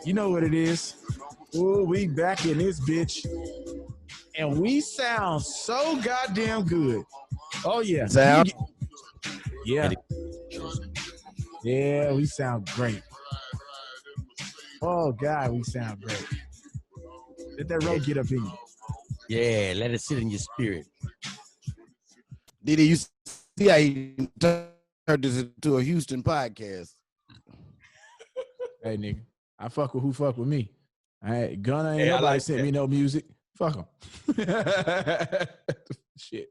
You know what it is. Ooh, we back in this bitch. And we sound so goddamn good. Oh, yeah. Sound? Yeah. Yeah, we sound great. Oh, God, we sound great. Let that road get up in you. Yeah, let it sit in your spirit. Did you see how he turned this into a Houston podcast? Hey, nigga, I fuck with who fuck with me. Gunna ain't Hey, nobody sent me no music. Fuck them. Shit.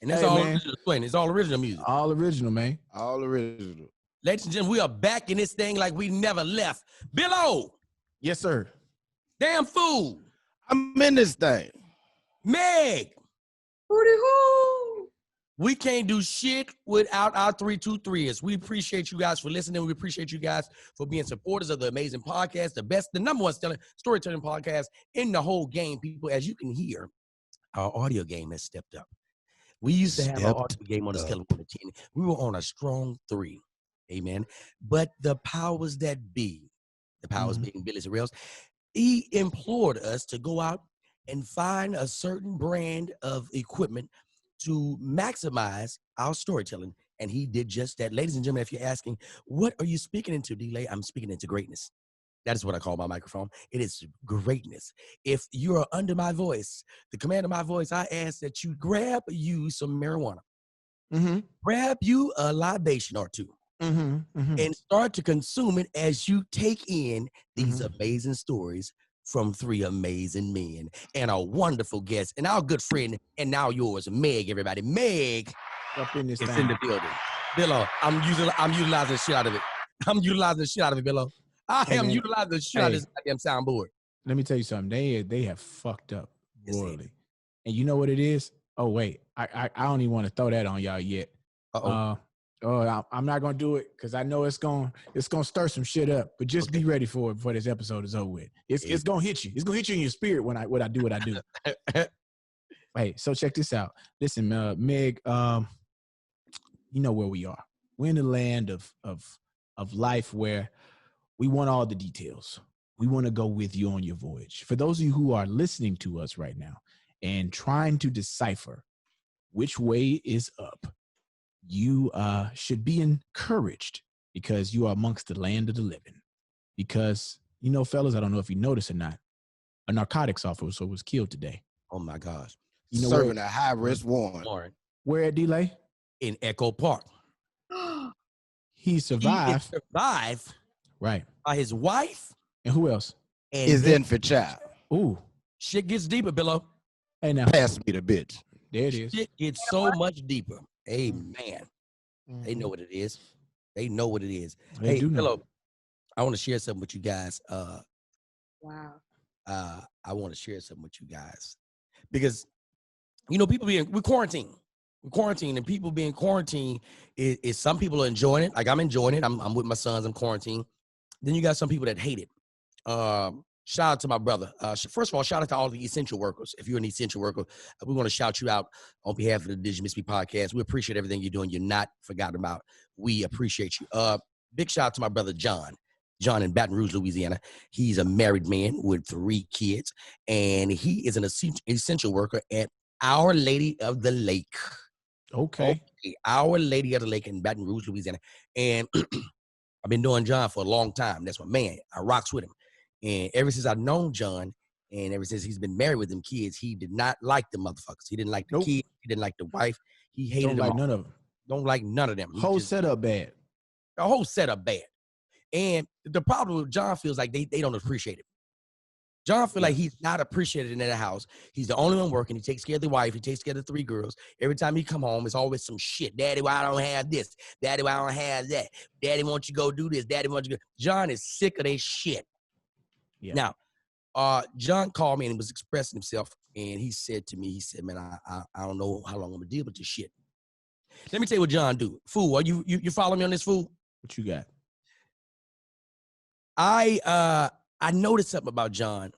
And that's all original. It's all original music. All original, man. All original. Ladies and gentlemen, we are back in this thing like we never left. Billo. Yes, sir. Damn fool. I'm in this thing. Meg. Hooty-hoo. We can't do shit without our 323s. We appreciate you guys for listening. We appreciate you guys for being supporters of the amazing podcast, the number one storytelling podcast in the whole game. People, as you can hear, our audio game has stepped up. We used to have our audio game on a scale of 1 to 10. We were on a strong 3. Amen. But the powers that be, the powers being Billy Sorrells, he implored us to go out and find a certain brand of equipment to maximize our storytelling. And he did just that. Ladies and gentlemen, if you're asking, what are you speaking into, D-Lay? I'm speaking into greatness. That is what I call my microphone. It is greatness. If you are under my voice, the command of my voice, I ask that you grab you some marijuana. Grab you a libation or two. And start to consume it as you take in these amazing stories from 3 amazing men and a wonderful guest and our good friend and now yours, Meg, everybody. Meg up in this is thing. in the building. Billo, I'm utilizing the shit out of it. I'm utilizing the shit out of it, Billo. I am utilizing the shit out of this goddamn soundboard. Let me tell you something. They have fucked up royally. And you know what it is? Oh, wait. I don't even want to throw that on y'all yet. I'm not gonna do it because I know it's gonna stir some shit up. But just be ready for it before this episode is over with. It's gonna hit you. It's gonna hit you in your spirit when I do what I do. Hey, so check this out. Listen, Meg, you know where we are. We're in the land of life where we want all the details. We want to go with you on your voyage. For those of you who are listening to us right now and trying to decipher which way is up, you should be encouraged because you are amongst the land of the living. Because, you know, fellas, I don't know if you noticed or not, a narcotics officer was killed today. Oh, my gosh. You know, serving a high-risk warrant. Where at Delay? In Echo Park. He survived. He survived. Right. By his wife. And who else? And his infant child. Ooh. Shit gets deeper, Billo. Hey, now. Pass me the bitch. There it is. Shit gets so much deeper. Amen. They know what it is. They know what it is. They do know. Billo, I want to share something with you guys. Wow. I want to share something with you guys. Because, you know, we're quarantined. We're quarantined, and people being quarantined is some people are enjoying it. Like I'm enjoying it. I'm with my sons. I'm quarantined. Then you got some people that hate it. Shout out to my brother. First of all, shout out to all the essential workers. If you're an essential worker, we want to shout you out on behalf of the Did You Miss Me podcast. We appreciate everything you're doing. You're not forgotten about. We appreciate you. Big shout out to my brother, John in Baton Rouge, Louisiana. He's a married man with 3 kids, and he is an essential worker at Our Lady of the Lake. Okay. Our Lady of the Lake in Baton Rouge, Louisiana. And I've been knowing John for a long time. That's my man. I rocks with him. And ever since I've known John, and ever since he's been married with them kids, he did not like the motherfuckers. He didn't like the kids. He didn't like the wife. He hated them. Don't like none of them. Don't like none of them. Whole setup bad. The whole setup bad. And the problem with John feels like they don't appreciate him. John feels like he's not appreciated in that house. He's the only one working. He takes care of the wife. He takes care of the 3 girls. Every time he come home, it's always some shit. Daddy, why I don't have this? Daddy, why I don't have that? Daddy, why don't you go do this? Daddy, why don't you go? John is sick of their shit. Yeah. Now, John called me and was expressing himself, and he said to me, he said, man, I don't know how long I'm going to deal with this shit. Let me tell you what John do. Fool, are you follow me on this, fool? What you got? I noticed something about John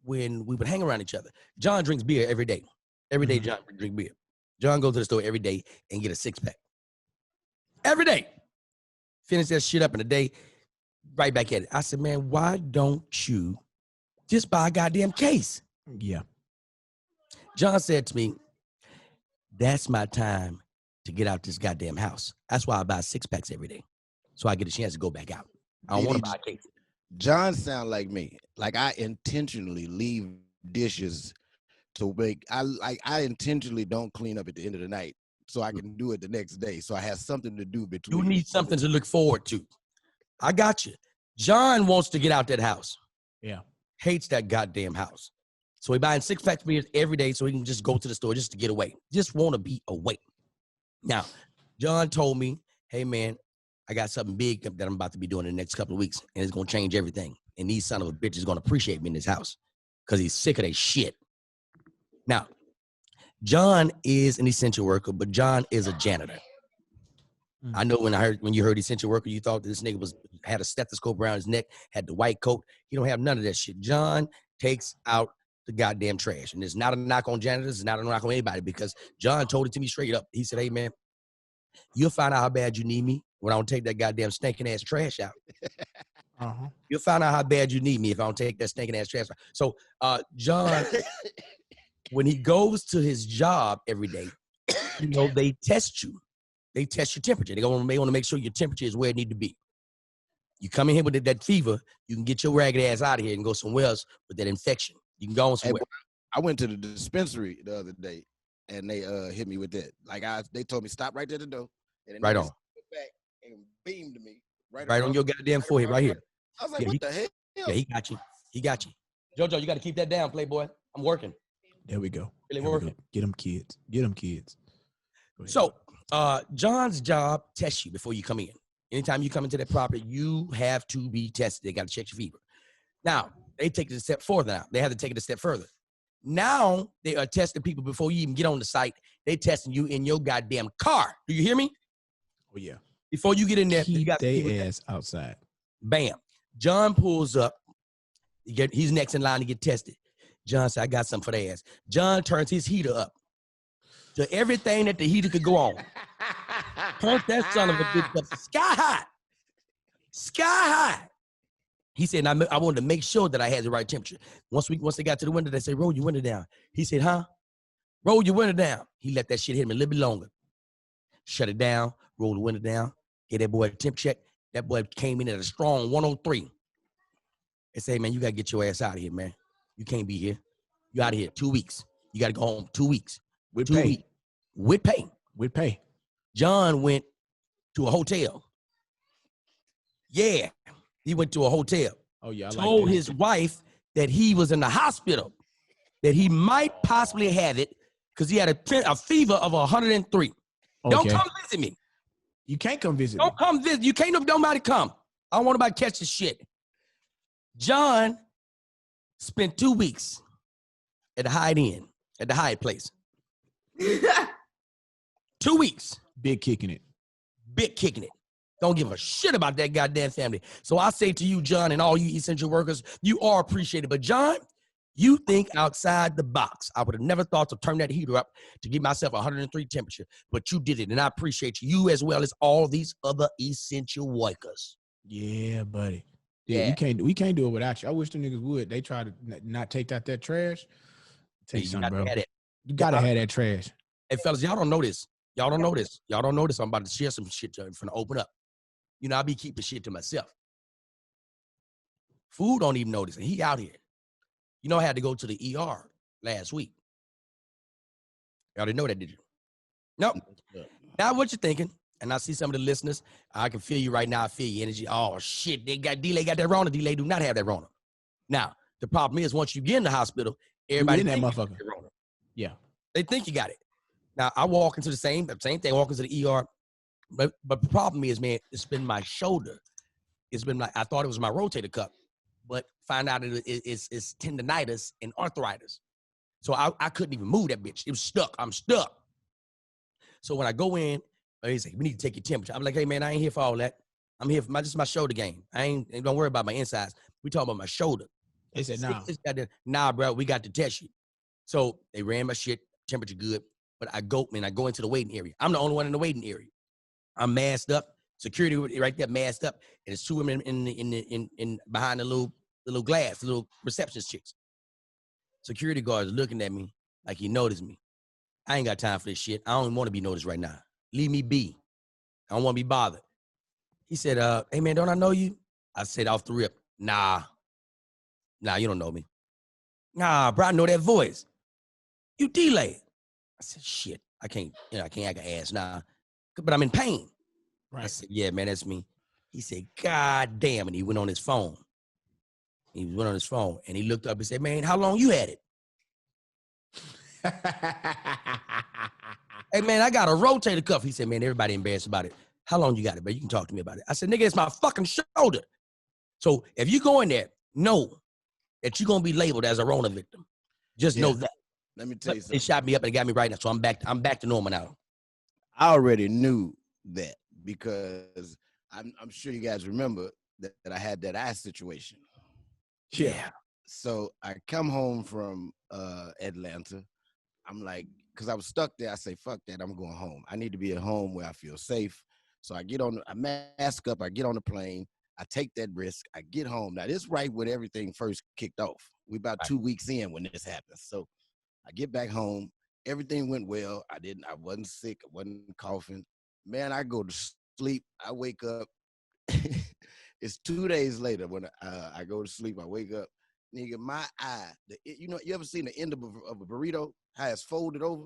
when we would hang around each other. John drinks beer every day. Every day, John drink beer. John goes to the store every day and get a 6-pack. Every day. Finish that shit up in a day. right back at it. I said, man, why don't you just buy a goddamn case? Yeah. John said to me, that's my time to get out this goddamn house. That's why I buy 6-packs every day. So I get a chance to go back out. I don't want to buy a case. John sound like me. Like I intentionally leave dishes to make. I intentionally don't clean up at the end of the night so I can do it the next day. So I have something to do between. You need something to look forward to. I got you. John wants to get out that house. Yeah. Hates that goddamn house. So he buying 6-pack beers every day so he can just go to the store just to get away. Just want to be away. Now, John told me, hey, man, I got something big that I'm about to be doing in the next couple of weeks, and it's going to change everything. And these son of a bitches going to appreciate me in this house because he's sick of their shit. Now, John is an essential worker, but John is a janitor. I know when you heard essential worker, you thought this nigga had a stethoscope around his neck, had the white coat. He don't have none of that shit. John takes out the goddamn trash. And it's not a knock on janitors. It's not a knock on anybody because John told it to me straight up. He said, hey, man, you'll find out how bad you need me when I don't take that goddamn stinking ass trash out. You'll find out how bad you need me if I don't take that stinking ass trash out. So John, when he goes to his job every day, you know, they test you. They test your temperature. They want to make sure your temperature is where it need to be. You come in here with that fever, you can get your ragged ass out of here and go somewhere else with that infection. You can go on somewhere. I went to the dispensary the other day, and they hit me with that. Like they told me stop right there at the door, and then right they on, back and beamed me right on your goddamn forehead, right here. I was like, what the hell? Yeah, he got you. He got you. JoJo, you got to keep that down, Playboy. I'm working. There we go. Really working. Get them kids. Get them kids. So John's job tests you before you come in. Anytime you come into that property, you have to be tested. They got to check your fever. Now, they take it a step further now. They have to take it a step further. Now, they are testing people before you even get on the site. They testing you in your goddamn car. Do you hear me? Oh, yeah. Before you get in there, keep you got their ass outside. Bam. John pulls up. He's next in line to get tested. John said, I got something for their ass. John turns his heater up to everything that the heater could go on. Turns that son of a bitch up sky high. Sky high. He said, I wanted to make sure that I had the right temperature. Once they got to the window, they said, roll your window down. He said, huh? Roll your window down. He let that shit hit him a little bit longer. Shut it down, roll the window down, get that boy a temp check. That boy came in at a strong 103. They say, man, you got to get your ass out of here, man. You can't be here. You out of here 2 weeks. You got to go home 2 weeks. With pay. With pay. With pay. John went to a hotel. Yeah, he went to a hotel. Oh, yeah. Told his wife that he was in the hospital, that he might possibly have it because he had a fever of 103. Okay. Don't come visit me. You can't come visit. Don't come visit. You can't, nobody come. I don't want nobody to catch the shit. John spent 2 weeks at the Hyatt Inn, at the Hyatt place. 2 weeks. Big kicking it. Big kicking it. Don't give a shit about that goddamn family. So I say to you, John, and all you essential workers, you are appreciated. But John, you think outside the box. I would have never thought to turn that heater up to give myself 103 temperature, but you did it, and I appreciate you as well as all these other essential workers. Yeah, buddy. Yeah, we can't do it without you. I wish the niggas would. They try to not take out that trash. Tell you something, bro. You gotta have that trash. Hey, fellas, y'all don't know this. Y'all don't know this. Y'all don't know this. I'm about to share some shit from the open up. You know, I be keeping shit to myself. Food don't even know this, and he out here. You know, I had to go to the ER last week. Y'all didn't know that, did you? Nope. Now what you thinking? And I see some of the listeners. I can feel you right now. I feel your energy. Oh, shit. D-Lay got that Rona. D-Lay do not have that Rona. Now, the problem is once you get in the hospital, everybody in that motherfucker. You got that Rona. Yeah. They think you got it. Now, I walk into the same thing, walk into the ER. But the problem is, man, it's been my shoulder. It's been I thought it was my rotator cuff, but find out it's tendonitis and arthritis. So I couldn't even move that bitch. It was stuck. I'm stuck. So when I go in, they say, we need to take your temperature. I'm like, hey, man, I ain't here for all that. I'm here for just my shoulder game. Don't worry about my insides. We talking about my shoulder. They said, nah, bro, we got to test you. So they ran my shit, temperature good, but I go into the waiting area. I'm the only one in the waiting area. I'm masked up. Security right there, masked up, and it's 2 women in behind the little glass, the little receptionist chicks. Security guards looking at me like he noticed me. I ain't got time for this shit. I don't want to be noticed right now. Leave me be. I don't want to be bothered. He said, hey man, don't I know you? I said off the rip, nah, you don't know me. Nah, bro, I know that voice. You delay. I said, shit, I can't act an ass now, but I'm in pain. Right. I said, yeah, man, that's me. He said, God damn, and he went on his phone. And he looked up and said, man, how long you had it? Hey, man, I got a rotator cuff. He said, man, everybody embarrassed about it. How long you got it, bro? You can talk to me about it. I said, nigga, it's my fucking shoulder. So if you go in there, know that you're going to be labeled as a Rona victim. Just know that. Let me tell you something. It shot me up and got me right now. So I'm back to normal now. I already knew that because I'm sure you guys remember that I had that eye situation. Yeah. So I come home from Atlanta. I'm like, because I was stuck there. I say, fuck that. I'm going home. I need to be at home where I feel safe. So I mask up. I get on the plane. I take that risk. I get home. Now, this right when everything first kicked off. We about 2 weeks in when this happened. So I get back home. Everything went well. I wasn't sick. I wasn't coughing. Man, I go to sleep. I wake up. It's 2 days later when I go to sleep. I wake up. Nigga, my eye, you ever seen the end of a burrito? How it's folded over?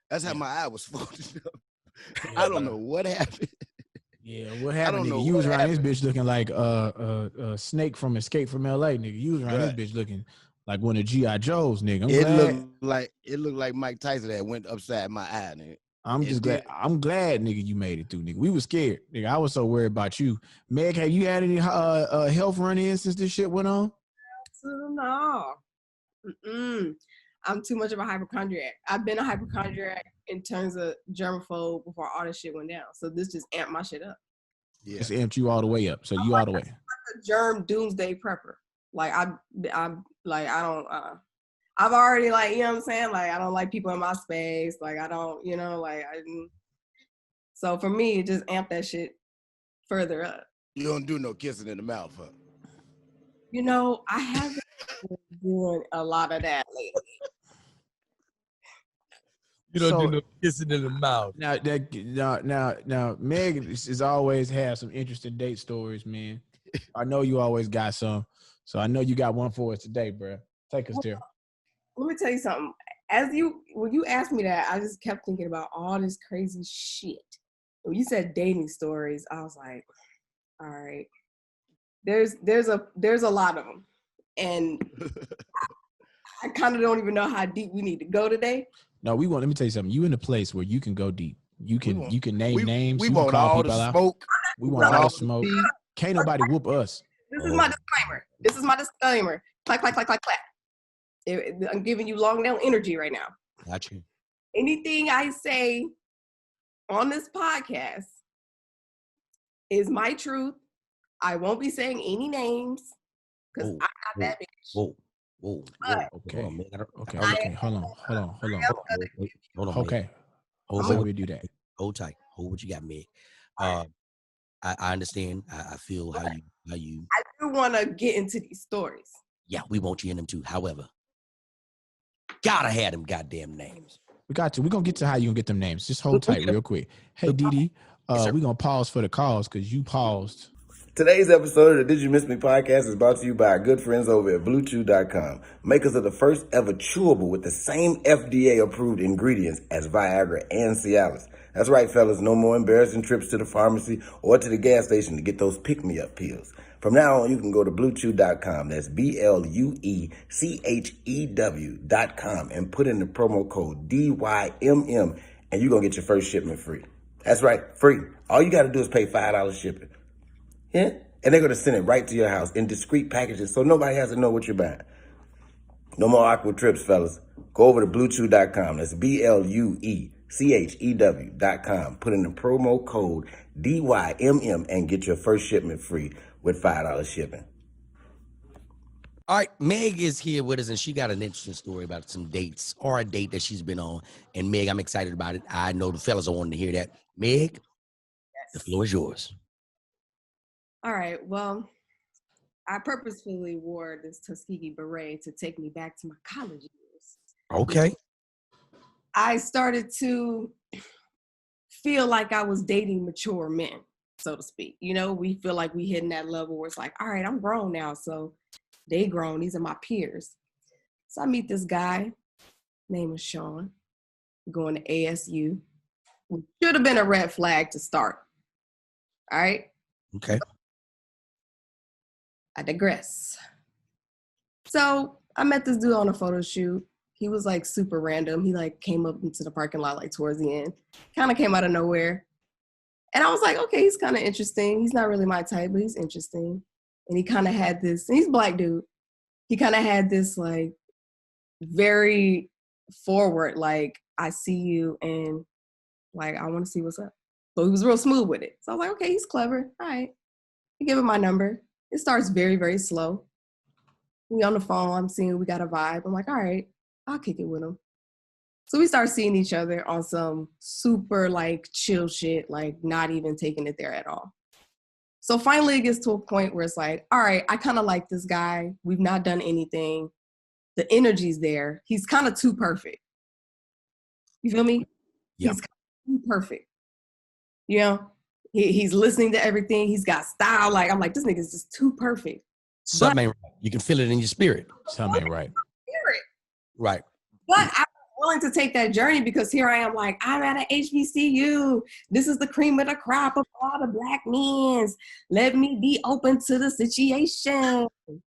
That's how my eye was folded up. I don't know what happened. Yeah, what happened, nigga? You was around this bitch looking like a snake from Escape from LA, nigga. You was around this bitch looking like one of G.I. Joe's, nigga. It looked like Mike Tyson that went upside my eye, nigga. I'm glad, nigga, you made it through, nigga. We was scared, nigga. I was so worried about you. Meg, have you had any health run-ins since this shit went on? No. I'm too much of a hypochondriac. I've been a hypochondriac in terms of germaphobe before all this shit went down. So this just amped my shit up. Yeah, it's amped you all the way up. So you all the way. I'm a germ doomsday prepper. Like I'm like I don't. I've already like, you know what I'm saying. Like I don't like people in my space. Like I don't, So for me, it just amped that shit further up. You don't do no kissing in the mouth, huh? I haven't been doing a lot of that lately. You don't do no kissing in the mouth. Now, Meg is always have some interesting date stories, man. I know you always got some, so I know you got one for us today, bro. Take us there. Let me tell you something. When you asked me that, I just kept thinking about all this crazy shit. When you said dating stories, I was like, all right. There's a lot of them, and I kind of don't even know how deep we need to go today. No, let me tell you something. You in a place where you can go deep. You can name names. We want all the smoke. We want all the smoke. Can't nobody whoop us. This is my disclaimer. Clack, clack, clack, clack, clack. I'm giving you long nail energy right now. Got you. Anything I say on this podcast is my truth. I won't be saying any names because I'm not that bitch. Whoa. Okay. Okay. Hold on. Okay. Hold on. We do that. Hold tight. Hold what you got, Meg. I understand. I feel how you. I do want to get into these stories. Yeah, we want you in them too. However, gotta have them goddamn names. We got to. We're gonna get to how you gonna get them names. Just hold tight real quick. Hey, Didi, we're gonna pause for the calls because you paused. Today's episode of the Did You Miss Me podcast is brought to you by our good friends over at BlueChew.com, makers of the first ever chewable with the same FDA-approved ingredients as Viagra and Cialis. That's right, fellas. No more embarrassing trips to the pharmacy or to the gas station to get those pick-me-up pills. From now on, you can go to BlueChew.com. That's BlueChew.com and put in the promo code DYMM, and you're going to get your first shipment free. That's right, free. All you got to do is pay $5 shipping. Yeah, and they're going to send it right to your house in discreet packages so nobody has to know what you're buying. No more awkward trips, fellas. Go over to BlueChew.com. That's BlueChew.com. Put in the promo code DYMM and get your first shipment free with $5 shipping. All right, Meg is here with us, and she got an interesting story about some dates or a date that she's been on. And Meg, I'm excited about it. I know the fellas are wanting to hear that. Meg? Yes. The floor is yours. All right. Well, I purposefully wore this Tuskegee beret to take me back to my college years. Okay. I started to feel like I was dating mature men, so to speak. You know, we feel like we hitting that level where it's like, all right, I'm grown now, so they grown. These are my peers. So I meet this guy, name is Sean, going to ASU. Should have been a red flag to start. All right. Okay. I digress. So I met this dude on a photo shoot. He was like super random. He like came up into the parking lot like towards the end. Kind of came out of nowhere. And I was like, okay, he's kind of interesting. He's not really my type, but he's interesting. And he kind of had this, and he's a black dude. He kind of had this like very forward, like, I see you and like, I want to see what's up. So he was real smooth with it. So I was like, okay, he's clever. All right. I give him my number. It starts very, very slow. We on the phone, I'm seeing we got a vibe. I'm like, all right, I'll kick it with him. So we start seeing each other on some super like chill shit, like not even taking it there at all. So finally it gets to a point where it's like, all right, I kind of like this guy. We've not done anything. The energy's there. He's kind of too perfect. You feel me? Yeah. He's too perfect. You know, he's listening to everything. He's got style. Like, I'm like, this nigga's just too perfect. Something ain't right. You can feel it in your spirit. Something ain't right. Spirit. Right. But I'm willing to take that journey because here I am, like, I'm at an HBCU. This is the cream of the crop of all the black men. Let me be open to the situation.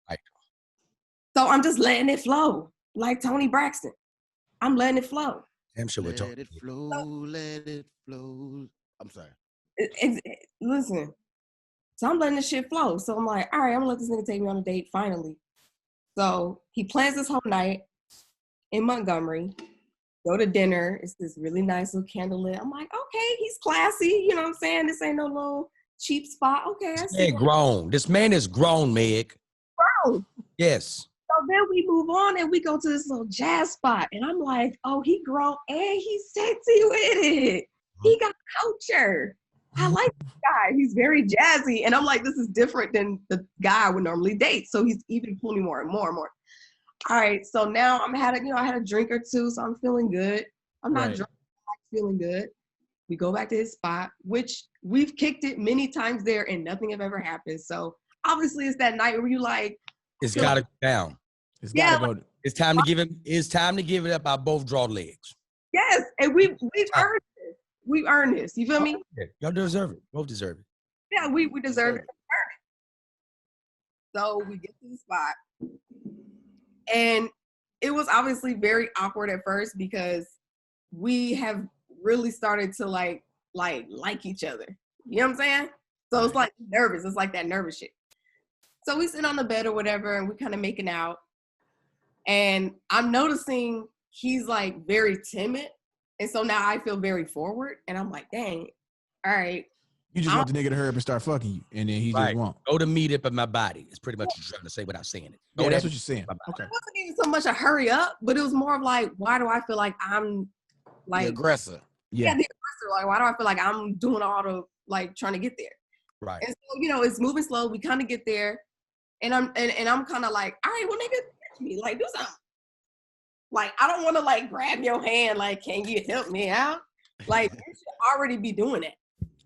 Right. So I'm just letting it flow, like Tony Braxton. I'm letting it flow. I'm sure we're Let talking. it flow, let it flow. I'm sorry. Listen, so I'm letting this shit flow. So I'm like, all right, I'm gonna let this nigga take me on a date finally. So he plans this whole night in Montgomery, go to dinner. It's this really nice little candlelit. I'm like, okay, he's classy. You know what I'm saying? This ain't no little cheap spot. Okay, I see. Grown. This man is grown, Meg. Grown. Yes. So then we move on and we go to this little jazz spot. And I'm like, oh, he grown and he's sexy with it. He got culture. I like this guy. He's very jazzy. And I'm like, this is different than the guy I would normally date. So he's even pulling more and more and more. All right. So now I had a drink or two. So I'm feeling good. I'm not drunk. I'm feeling good. We go back to his spot, which we've kicked it many times there and nothing have ever happened. So obviously it's that night where you like, it's got to go down. It's got to go. It's time to give him. It's time to give it up. I both draw legs. Yes, and we've earned this. We've earned this. You feel me? Y'all deserve it. Both deserve it. Yeah, we deserve it. So we get to the spot, and it was obviously very awkward at first because we have really started to like each other. You know what I'm saying? So it's like nervous. It's like that nervous shit. So we sit on the bed or whatever, and we kind of making out. And I'm noticing he's like very timid. And so now I feel very forward. And I'm like, dang, all right. You just want the nigga to hurry up and start fucking you. And then he just won't. Go to meet up in my body. It's pretty much what you're trying to say without saying it. Yeah, that's what you're saying. Okay. It wasn't even so much a hurry up, but it was more of like, why do I feel like I'm like the aggressor? Yeah, the aggressor. Like, why do I feel like I'm doing all the like trying to get there? Right. And so, it's moving slow. We kind of get there. And I'm kind of like, all right, well, nigga, catch me. Like, do something. Like, I don't want to, like, grab your hand. Like, can you help me out? Like, you should already be doing it.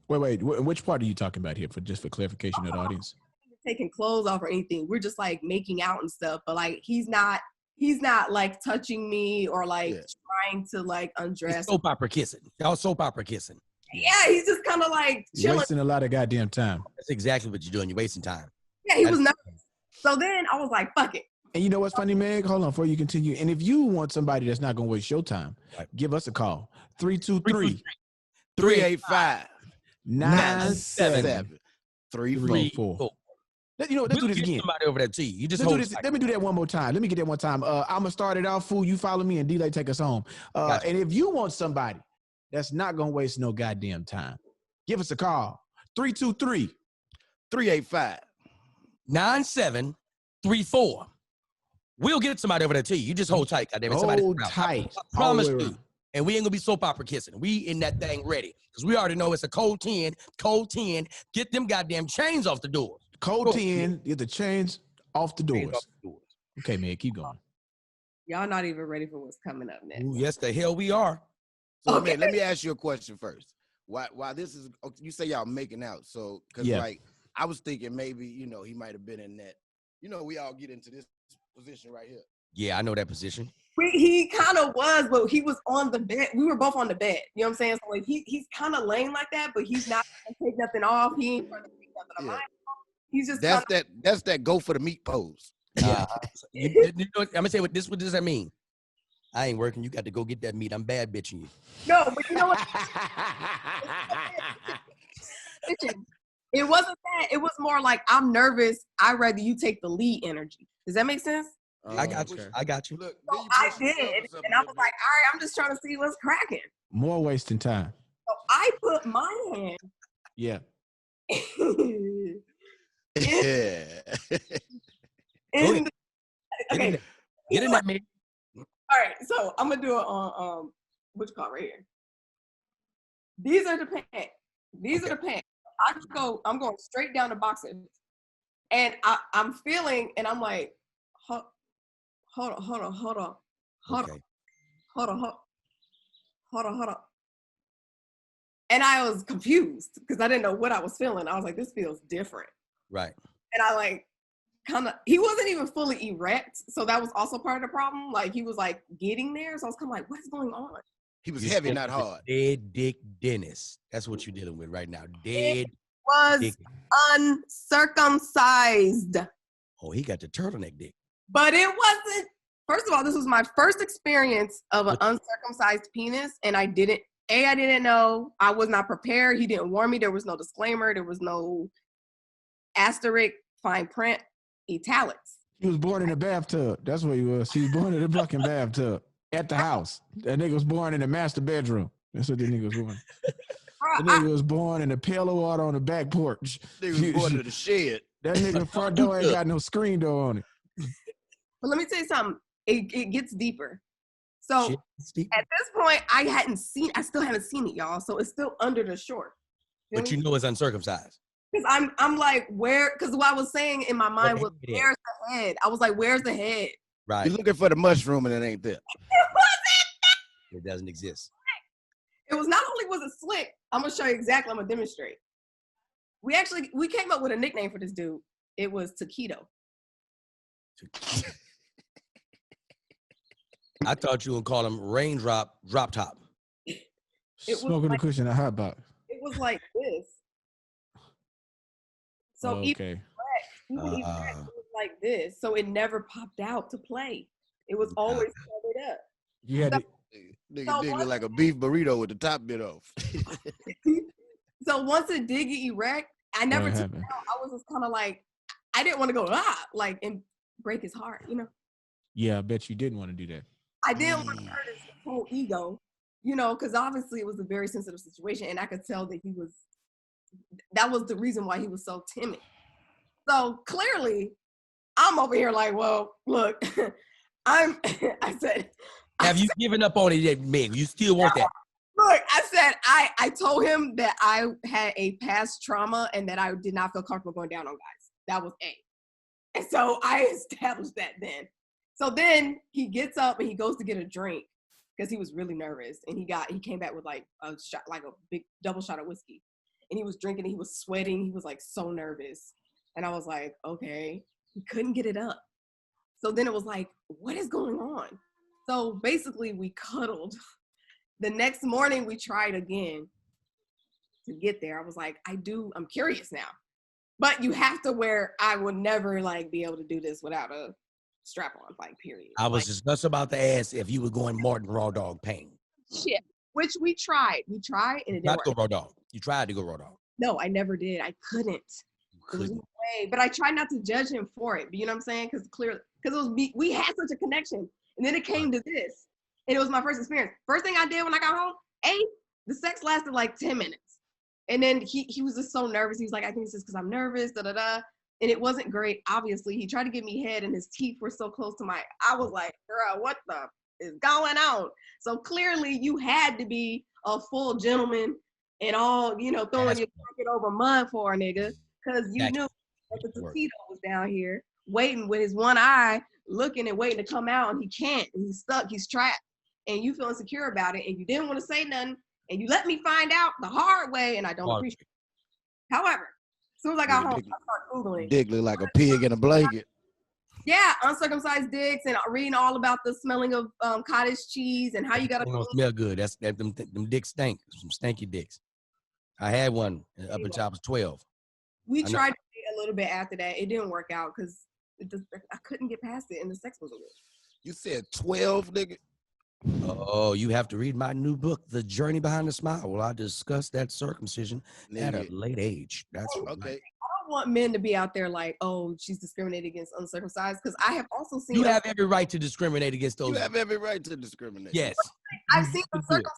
Wait. Which part are you talking about here for clarification of the audience? Taking clothes off or anything. We're just, like, making out and stuff. But, like, he's not, like, touching me or, like, trying to, like, undress. He's soap opera kissing. Y'all soap opera kissing. Yeah, he's just kind of, like, chilling. Wasting a lot of goddamn time. That's exactly what you're doing. You're wasting time. Yeah, he was nervous. So then I was like, fuck it. And you know what's funny, Meg? Hold on before you continue. And if you want somebody that's not going to waste your time, give us a call. 323-385-9734. You know what? Let's do this again. Somebody over there to you. You just let me do that one more time. Let me get that one time. I'm going to start it out, fool. You follow me and D-Lay take us home. Gotcha. And if you want somebody that's not going to waste no goddamn time, give us a call. 323-385-9734. We'll get somebody over there to you. You just hold tight, goddamn it. Hold tight. I promise you. And we ain't gonna be soap opera kissing. We in that thing ready. Because we already know it's a cold 10. Get them goddamn chains off the doors. Code 10, get the chains off the doors. Okay, man, keep going. Y'all not even ready for what's coming up next. Ooh, yes, the hell we are. So, man, let me ask you a question first. Why this is, you say y'all making out. So, because, like, I was thinking maybe, you know, he might have been in that. You know, we all get into this position right here. Yeah, I know that position. He kind of was, but he was on the bed. We were both on the bed. You know what I'm saying? So, like, he's kind of laying like that, but he's not going to take nothing off. He ain't trying to take nothing of mine. He's just that's that go for the meat pose. Yeah. You know, I'm gonna say what does that mean? I ain't working. You got to go get that meat. I'm bad bitching you. No, but you know what? It wasn't that. It was more like, I'm nervous. I'd rather you take the lead energy. Does that make sense? I got you. I got you. Look, so I did, and I was like, all right, I'm just trying to see what's cracking. More wasting time. So I put my hand. Yeah. Okay. Get in that man. All right, so I'm gonna do it on which call right here. These are the pants. These are the pants. I'm going straight down the boxers, and I'm feeling, and I'm like, hold on. And I was confused because I didn't know what I was feeling. I was like, this feels different. Right. And I like he wasn't even fully erect. So that was also part of the problem. Like he was like getting there. So I was kind of like, what's going on? He was heavy, not hard. Dead Dick Dennis. That's what you're dealing with right now. Dead. Was dick. Uncircumcised. Oh, he got the turtleneck dick. But it wasn't. First of all, this was my first experience of an uncircumcised penis. And I didn't know. I was not prepared. He didn't warn me. There was no disclaimer. There was no asterisk, fine print, italics. He was born in a bathtub. That's what he was. He was born in a fucking bathtub at the house. That nigga was born in the master bedroom. That's what the nigga was born. The nigga was born in a pail of water on the back porch. Nigga was born in the shed. That nigga front door ain't got no screen door on it. But let me tell you something. It gets deeper. So at this point, I still haven't seen it, y'all. So it's still under the short. But you know it's uncircumcised. Because I'm like, because what I was saying in my mind was, where's the head? I was like, where's the head? Right. You're looking for the mushroom and it ain't there. It wasn't. It doesn't exist. It was not only was it slick, I'm going to show you exactly, I'm going to demonstrate. We came up with a nickname for this dude. It was Taquito. I thought you would call him Raindrop Drop Top. Smoking a cushion in a hot box. It was like this. So okay. even it was like this. So it never popped out to play. It was always covered up. You had Nigga dig like a beef burrito with the top bit off. So once it did get erect, I never took it out. I was just kind of like, I didn't want to go like and break his heart, you know? Yeah, I bet you didn't want to do that. I didn't want to hurt his whole ego, you know, because obviously it was a very sensitive situation, and I could tell that that was the reason why he was so timid. So clearly, I'm over here like, well, look, I said. Have you given up on it yet, Meg? You still want that? Look, I said, I told him that I had a past trauma and that I did not feel comfortable going down on guys. That was A. And so I established that then. So then he gets up and he goes to get a drink because he was really nervous. And he came back with like a shot, like a big double shot of whiskey. And he was drinking, he was sweating. He was like so nervous. And I was like, okay. He couldn't get it up. So then it was like, what is going on? So basically we cuddled. The next morning we tried again to get there. I was like, I'm curious now. But you have to I would never like be able to do this without a strap on, like, period. I was just about to ask if you were going Martin Raw Dog pain. Shit. Which we tried. And it didn't work. Not go Raw Dog. You tried to go Raw Dog. No, I never did. I couldn't. There was no way. But I tried not to judge him for it. But you know what I'm saying? Because it was me. We had such a connection. And then it came to this. And it was my first experience. First thing I did when I got home, the sex lasted like 10 minutes. And then he was just so nervous. He was like, I think it's just because I'm nervous, da-da-da. And it wasn't great, obviously. He tried to give me head and his teeth were so close to I was like, girl, what the? is going on? So clearly you had to be a full gentleman and all, you know, throwing your jacket over mud for a nigga, because you knew that the Tito was down here waiting with his one eye, looking and waiting to come out, and he can't. He's stuck. He's trapped. And you feel insecure about it, and you didn't want to say nothing, and you let me find out the hard way, and I don't appreciate it. However, as soon as I got home, I started Googling. Dick look like a pig in a blanket. Yeah, uncircumcised dicks, and reading all about the smelling of cottage cheese and how you gotta. Don't smell good. That's them dicks stink. Some stanky dicks. I had one up until I was 12. We tried to date a little bit after that. It didn't work out because I couldn't get past it, and the sex wasn't good. You said 12, nigga? Oh, you have to read my new book, The Journey Behind the Smile. Well, I discuss that circumcision at a late age. That's okay. Right. I don't want men to be out there like, oh, she's discriminated against uncircumcised, because I have also seen. You have every right to discriminate against those. You have every right to discriminate. Yes. I've seen uncircumcised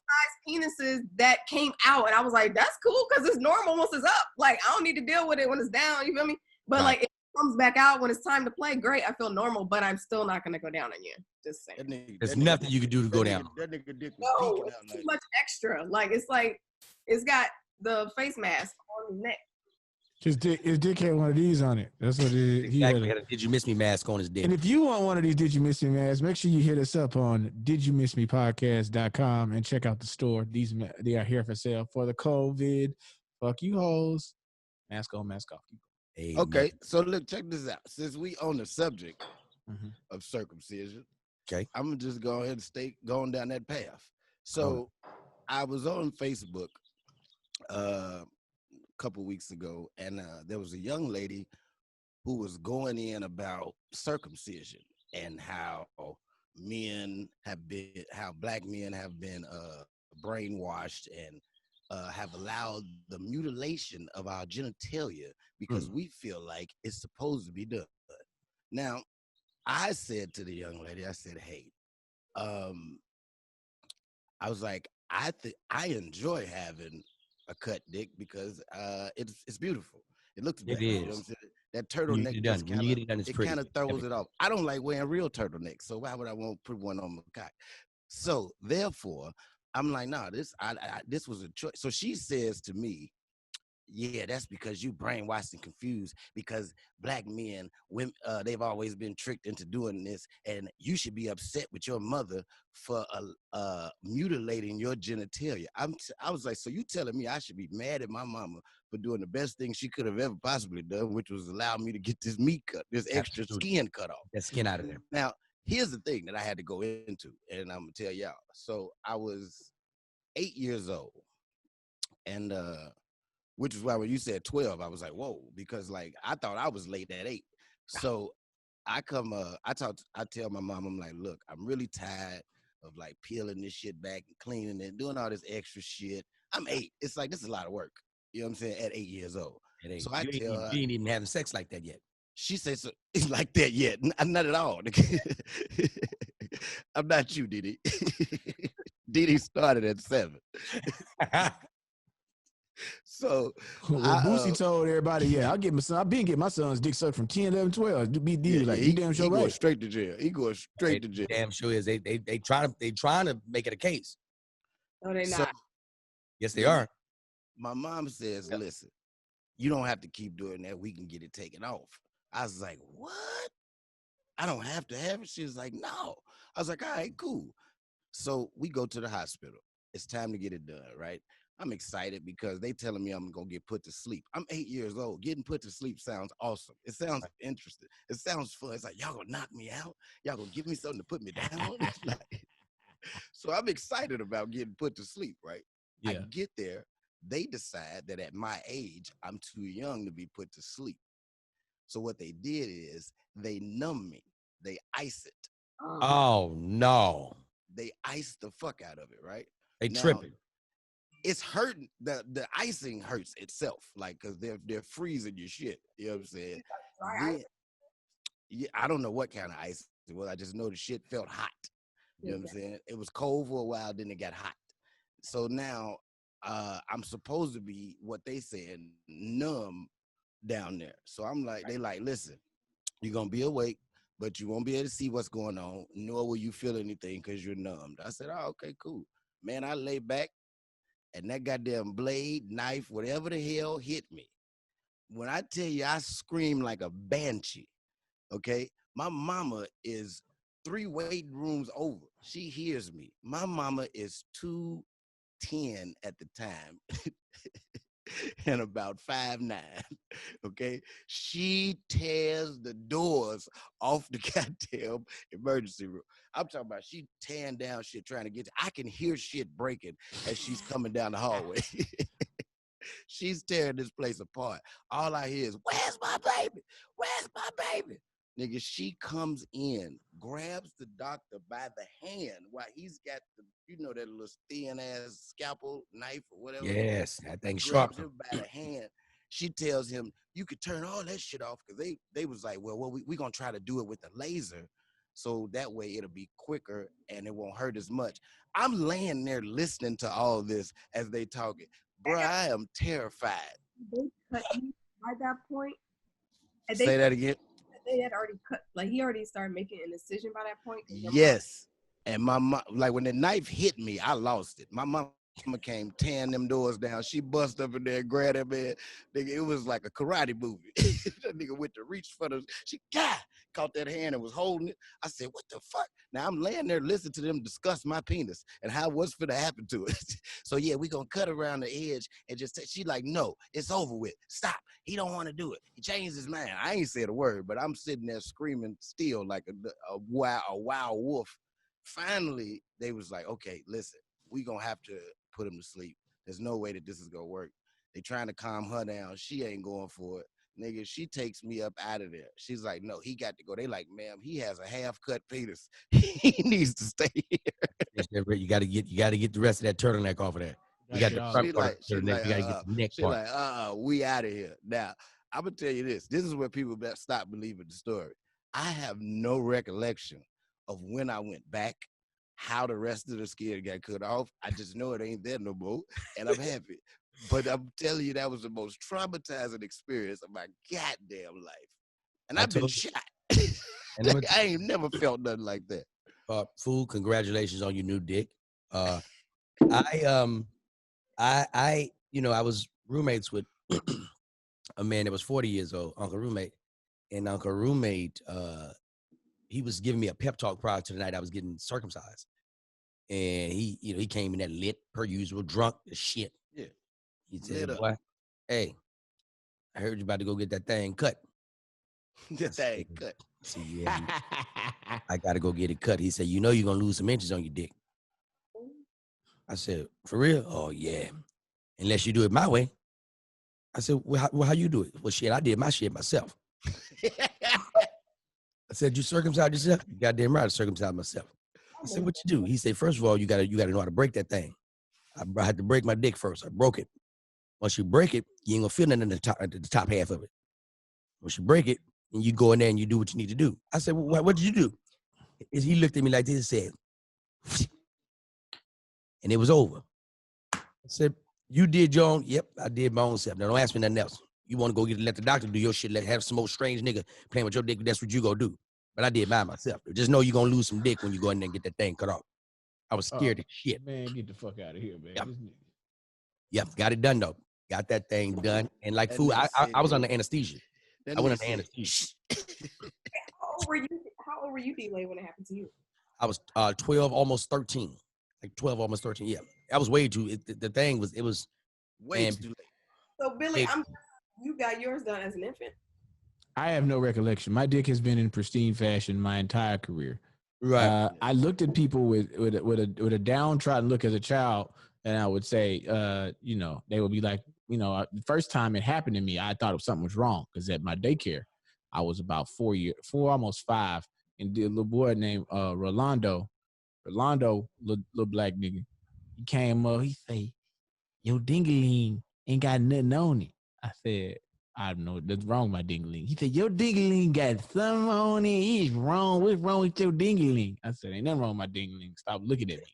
penises that came out, and I was like, that's cool, because it's normal once it's up. Like, I don't need to deal with it when it's down. You feel me? But like, if it comes back out when it's time to play, great. I feel normal, but I'm still not gonna go down on you. Just saying. There's nothing you can do to go down. That nigga dick was No, it's too much extra. Like, it's got the face mask on his neck. His dick had one of these on it. That's what he had a Did You Miss Me mask on his dick. And if you want one of these Did You Miss Me masks, make sure you hit us up on didyouMissMePodcast.com and check out the store. They are here for sale for the COVID. Fuck you hoes. Mask on, mask off. Hey, okay, so look, check this out. Since we on the subject of circumcision, okay, I'm gonna just go ahead and stay going down that path. So I was on Facebook couple weeks ago, and there was a young lady who was going in about circumcision and how black men have been brainwashed and have allowed the mutilation of our genitalia because we feel like it's supposed to be done. Now, I said to the young lady, I said, hey, I was like, I enjoy having a cut dick because it's beautiful. It looks better. It is. You know what I'm saying? That turtleneck kind of throws it off. I don't like wearing real turtlenecks, so why would I want to put one on my cock? So therefore, I'm like, nah, this was a choice. So she says to me, yeah, that's because you brainwashed and confused because black men, they've always been tricked into doing this, and you should be upset with your mother for mutilating your genitalia. I was like, so you telling me I should be mad at my mama for doing the best thing she could have ever possibly done, which was allow me to get this meat cut, this extra skin cut off. That skin out of there. Now, here's the thing that I had to go into, and I'm gonna tell y'all. So I was 8 years old, and which is why when you said 12, I was like, whoa, because like I thought I was late at 8. So I tell my mom, I'm like, look, I'm really tired of like peeling this shit back and cleaning it, doing all this extra shit. I'm 8. It's like, this is a lot of work. You know what I'm saying? At 8 years old. So I tell her, you ain't even having sex like that yet. She says, so, it's like that yet. Not at all. I'm not you, Didi. Didi started at 7. So Boosie told everybody, yeah, I've been getting my son's dick sucked from 10, 11, 12. He damn sure right. Going straight to jail. He going straight to jail. Damn sure is. They trying to make it a case. No, they not. Yes, they are. My mom says, listen, you don't have to keep doing that. We can get it taken off. I was like, what? I don't have to have it? She was like, no. I was like, all right, cool. So we go to the hospital. It's time to get it done, right? I'm excited because they telling me I'm going to get put to sleep. I'm 8 years old. Getting put to sleep sounds awesome. It sounds interesting. It sounds fun. It's like, y'all going to knock me out? Y'all going to give me something to put me down? So I'm excited about getting put to sleep, right? Yeah. I get there. They decide that at my age, I'm too young to be put to sleep. So what they did is they numb me. They ice it. Oh, no. They ice the fuck out of it, right? They tripping. It's hurting. The icing hurts itself, like, because they're freezing your shit. You know what I'm saying? Yeah, I don't know what kind of ice it was. I just know the shit felt hot. You know what I'm saying? It was cold for a while, then it got hot. So now I'm supposed to be what they saying numb down there. So I'm like, they like, listen, you're gonna be awake but you won't be able to see what's going on, nor will you feel anything because you're numbed. I said, oh, okay, cool. Man, I lay back, and that goddamn blade, knife, whatever the hell hit me. When I tell you I scream like a banshee, okay? My mama is 3 weight rooms over. She hears me. My mama is 210 at the time and about 5'9", okay? She tears the doors off the goddamn emergency room. I'm talking about she tearing down shit trying to get I can hear shit breaking as she's coming down the hallway. She's tearing this place apart. All I hear is, where's my baby? Where's my baby? Nigga, she comes in, grabs the doctor by the hand while he's got the, that little thin ass scalpel knife or whatever. Yes, that thing sharp. Grabs him by the hand. She tells him, you could turn all that shit off, because they was like, well, we're going to try to do it with the laser, so that way it'll be quicker and it won't hurt as much. I'm laying there listening to all this as they talking. Bro, I am terrified. They cut you by that point. Say that again. They had already cut, like he already started making an incision by that point. Yes. And my mom, like when the knife hit me, I lost it. My mama came tearing them doors down. She bust up in there and grabbed that man. Nigga, it was like a karate movie. That nigga went to reach for the, she caught that hand and was holding it. I said, what the fuck? Now I'm laying there listening to them discuss my penis and how what's finna happen to it. So yeah, we gonna cut around the edge and just, she like, no, it's over with. Stop. He don't want to do it. He changed his mind. I ain't said a word, but I'm sitting there screaming still like a wild wolf. Finally, they was like, okay, listen, we gonna have to put him to sleep. There's no way that this is gonna work. They trying to calm her down. She ain't going for it. Nigga, she takes me up out of there. She's like, no, he got to go. They like, ma'am, he has a half-cut penis. He needs to stay here. You gotta get the rest of that turtleneck off of that. You got the front part of the turtleneck. You gotta get the neck part. She's like, we out of here. Now, I'm gonna tell you this. This is where people better stop believing the story. I have no recollection of when I went back, how the rest of the skin got cut off. I just know it ain't there no more, and I'm happy. But I'm telling you, that was the most traumatizing experience of my goddamn life. And I've been shot. And I ain't never felt nothing like that. Fool, congratulations on your new dick. I was roommates with a man that was 40 years old, Uncle Roommate. And Uncle Roommate, he was giving me a pep talk prior to the night I was getting circumcised. And he came in that lit, per usual, drunk as shit. Yeah. He said, boy, hey, I heard you about to go get that thing cut. That thing cut. I said, yeah, I got to go get it cut. He said, you're going to lose some inches on your dick. I said, for real? Oh, yeah. Unless you do it my way. I said, well, how you do it? Well, shit, I did my shit myself. I said, you circumcised yourself? You goddamn right, I circumcised myself. I said, what you do? He said, first of all, you gotta know how to break that thing. I had to break my dick first. I broke it. Once you break it, you ain't gonna feel nothing at the top half of it. Once you break it, and you go in there and you do what you need to do. I said, well, what did you do? He looked at me like this and said, and it was over. I said, you did your own? Yep, I did my own self. Now don't ask me nothing else. You want to go let the doctor do your shit, have some old strange nigga playing with your dick, that's what you gonna do. But I did mine myself. Just know you're gonna lose some dick when you go in there and get that thing cut off. I was scared as shit. Man, get the fuck out of here, man. Yep, got it done though. Got that thing done. And like food, I was under anesthesia. I went under anesthesia. How old were you, D-Lay, when it happened to you? I was 12, almost 13. Like 12, almost 13. Yeah, I was way too. The thing was, it was way too late. So Billy, you got yours done as an infant? I have no recollection. My dick has been in pristine fashion my entire career. Right. I looked at people with a downtrodden look as a child, and I would say, they would be like, the first time it happened to me, I thought something was wrong because at my daycare, I was about 4, almost 5, and the little boy named Rolando, little black nigga, he came up, he say, "Your dingaling ain't got nothing on it." I said, I don't know, that's wrong with my dingaling. He said, your dingaling got something on it. It's wrong. What's wrong with your dingaling? I said, ain't nothing wrong with my dingaling. Stop looking at me.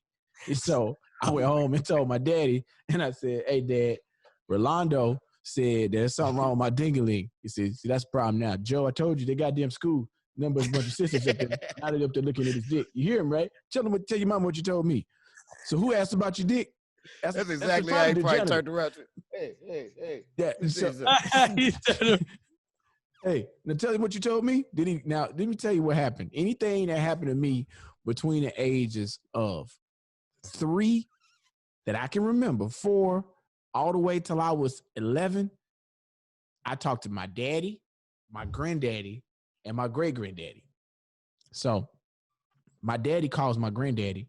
And so I went home and told my daddy, and I said, hey, Dad, Rolando said there's something wrong with my dingaling. He said, see, that's the problem now. Joe, I told you, they goddamn school Nothing but a bunch of sisters up there. Now they up there looking at his dick. You hear him, right? Tell your mom what you told me. So who asked about your dick? That's exactly how he probably turned around. Hey. Yeah. So, hey, now tell him what you told me. Now, let me tell you what happened. Anything that happened to me between the ages of 3 that I can remember, 4, all the way till I was 11, I talked to my daddy, my granddaddy, and my great-granddaddy. So my daddy calls my granddaddy.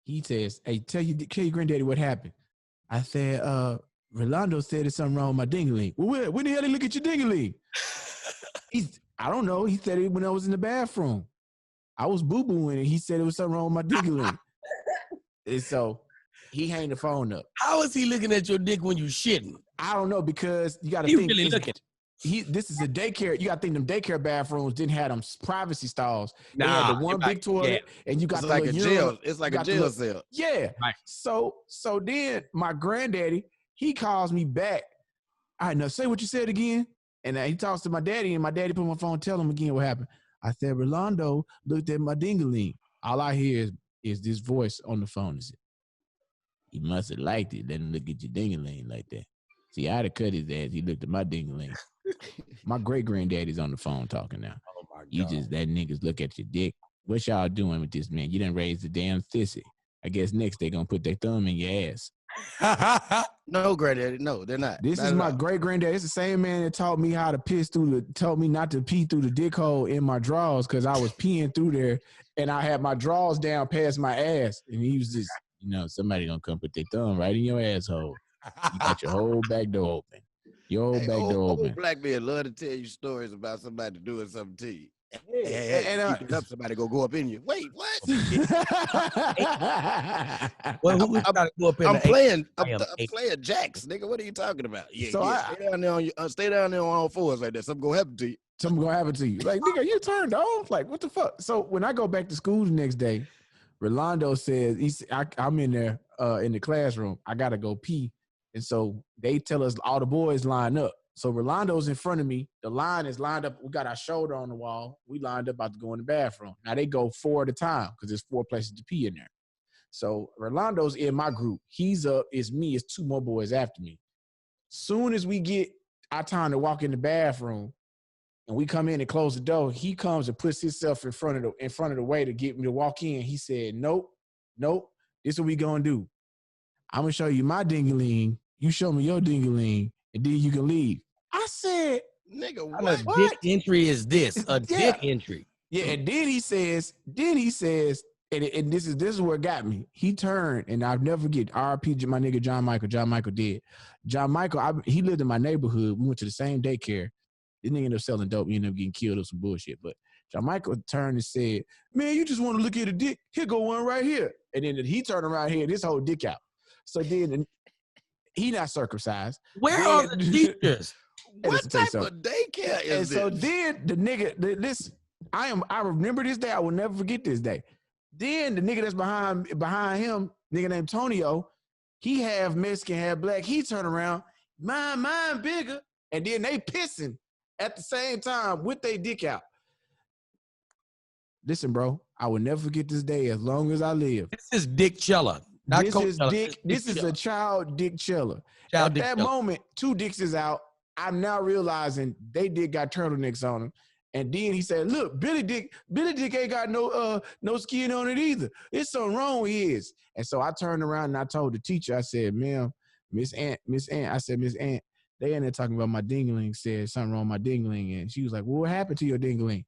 He says, hey, tell your granddaddy what happened. I said, Rolando said there's something wrong with my ding-a-ling. Well, when the hell did he look at your ding-a-ling? I don't know. He said it when I was in the bathroom. I was boo-booing and he said it was something wrong with my ding-a-ling. And so he hang the phone up. How is he looking at your dick when you shitting? I don't know, because you got to think. Really looking. This is a daycare. You got to think them daycare bathrooms didn't have them privacy stalls. They had the one big toilet, and you got it's like a jail. It's like a jail cell. Yeah. Right. So then my granddaddy, he calls me back. All right, now say what you said again. And he talks to my daddy, and my daddy put my phone, tell him again what happened. I said, Rolando looked at my ding-a-ling. All I hear is this voice on the phone. He said, he must have liked it. Let him look at your ding-a-ling like that. See, I'd have cut his ass. He looked at my ding-a-ling. My great-granddaddy's on the phone talking now. Oh, my God. You just let niggas look at your dick. What y'all doing with this, man? You done raised the damn sissy. I guess next they gonna put their thumb in your ass. No, granddaddy. No, they're not. This is my great-granddaddy. It's the same man that taught me how to told me not to pee through the dick hole in my drawers because I was peeing through there and I had my drawers down past my ass. And he was just, somebody gonna come put their thumb right in your asshole. You got your whole back door open. Your whole back door open. Old black men love to tell you stories about somebody doing something to you. Hey, somebody go up in you. Wait, what? I'm playing jacks, nigga. What are you talking about? Yeah, stay down there on all fours like that. Something gonna happen to you. Something gonna happen to you. Like, nigga, you turned off? Like, what the fuck? So when I go back to school the next day, Rolando says, I'm in there in the classroom. I gotta go pee. And so they tell us all the boys line up. So Rolando's in front of me. The line is lined up. We got our shoulder on the wall. We lined up about to go in the bathroom. Now they go 4 at a time because there's 4 places to pee in there. So Rolando's in my group. He's up. It's me. It's 2 more boys after me. Soon as we get our time to walk in the bathroom and we come in and close the door, he comes and puts himself in front of the way to get me to walk in. He said, nope. This is what we gonna do. I'm gonna show you my ding-a-ling. You show me your ding-a-ling, and then you can leave. I said, nigga, what? What kind of dick entry is this? A dick entry. Yeah, and then he says, and this is what got me. He turned, and I'll never forget, RIP my nigga John Michael. John Michael did. John Michael, he lived in my neighborhood. We went to the same daycare. This nigga ended up selling dope. He ended up getting killed or some bullshit. But John Michael turned and said, man, you just want to look at a dick? Here go one right here. And then he turned around here, this whole dick out. So then he not circumcised. Where are the teachers? What type of daycare is this? So then the nigga, I remember this day. I will never forget this day. Then the nigga that's behind him, nigga named Tonio, he half Mexican, half black. He turn around, mine bigger. And then they pissing at the same time with their dick out. Listen, bro, I will never forget this day as long as I live. This is Dick Chella. This is a child Dick Chella. At that moment, 2 dicks is out. I'm now realizing they did got turtlenecks on them. And then he said, look, Billy Dick ain't got no skin on it either. It's something wrong with his. And so I turned around and I told the teacher, I said, ma'am, Miss Aunt, I said, Miss Aunt, they in there talking about my ding-a-ling, said something wrong with my ding-a-ling. And she was like, well, what happened to your ding-a-ling?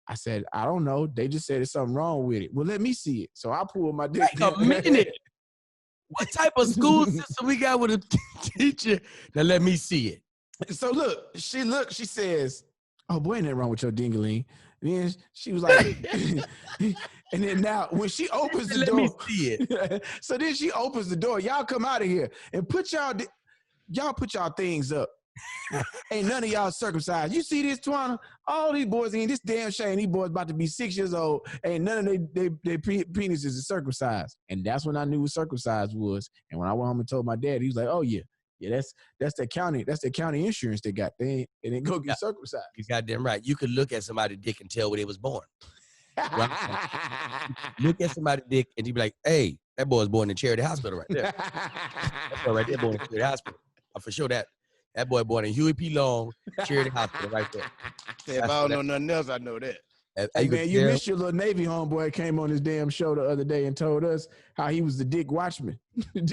I said, I don't know. They just said there's something wrong with it. Well, let me see it. So I pulled my dick. Wait a minute. What type of school system we got with a teacher that let me see it? So she says, oh, boy, ain't nothing wrong with your ding-a-ling. And then she was like, and then now when she opens the door. Let me see it. So then she opens the door. Y'all come out of here and put y'all things up. Ain't none of y'all circumcised. You see this, Twana? All these boys ain't this damn shame. These boys about to be 6 years old. Ain't none of their penises is circumcised. And that's when I knew what circumcised was. And when I went home and told my dad, he was like, oh, yeah, Yeah, that's the county insurance they got. They didn't go get circumcised. You goddamn right. You could look at somebody's dick and tell where they was born. Right? Look at somebody's dick and you be like, hey, that boy was born in Charity Hospital right there. That boy right there born in Charity Hospital. For sure that boy born in Huey P. Long, Charity Hospital right there. If I don't know nothing else, I know that. Hey, man, you missed your little Navy homeboy came on his damn show the other day and told us how he was the dick watchman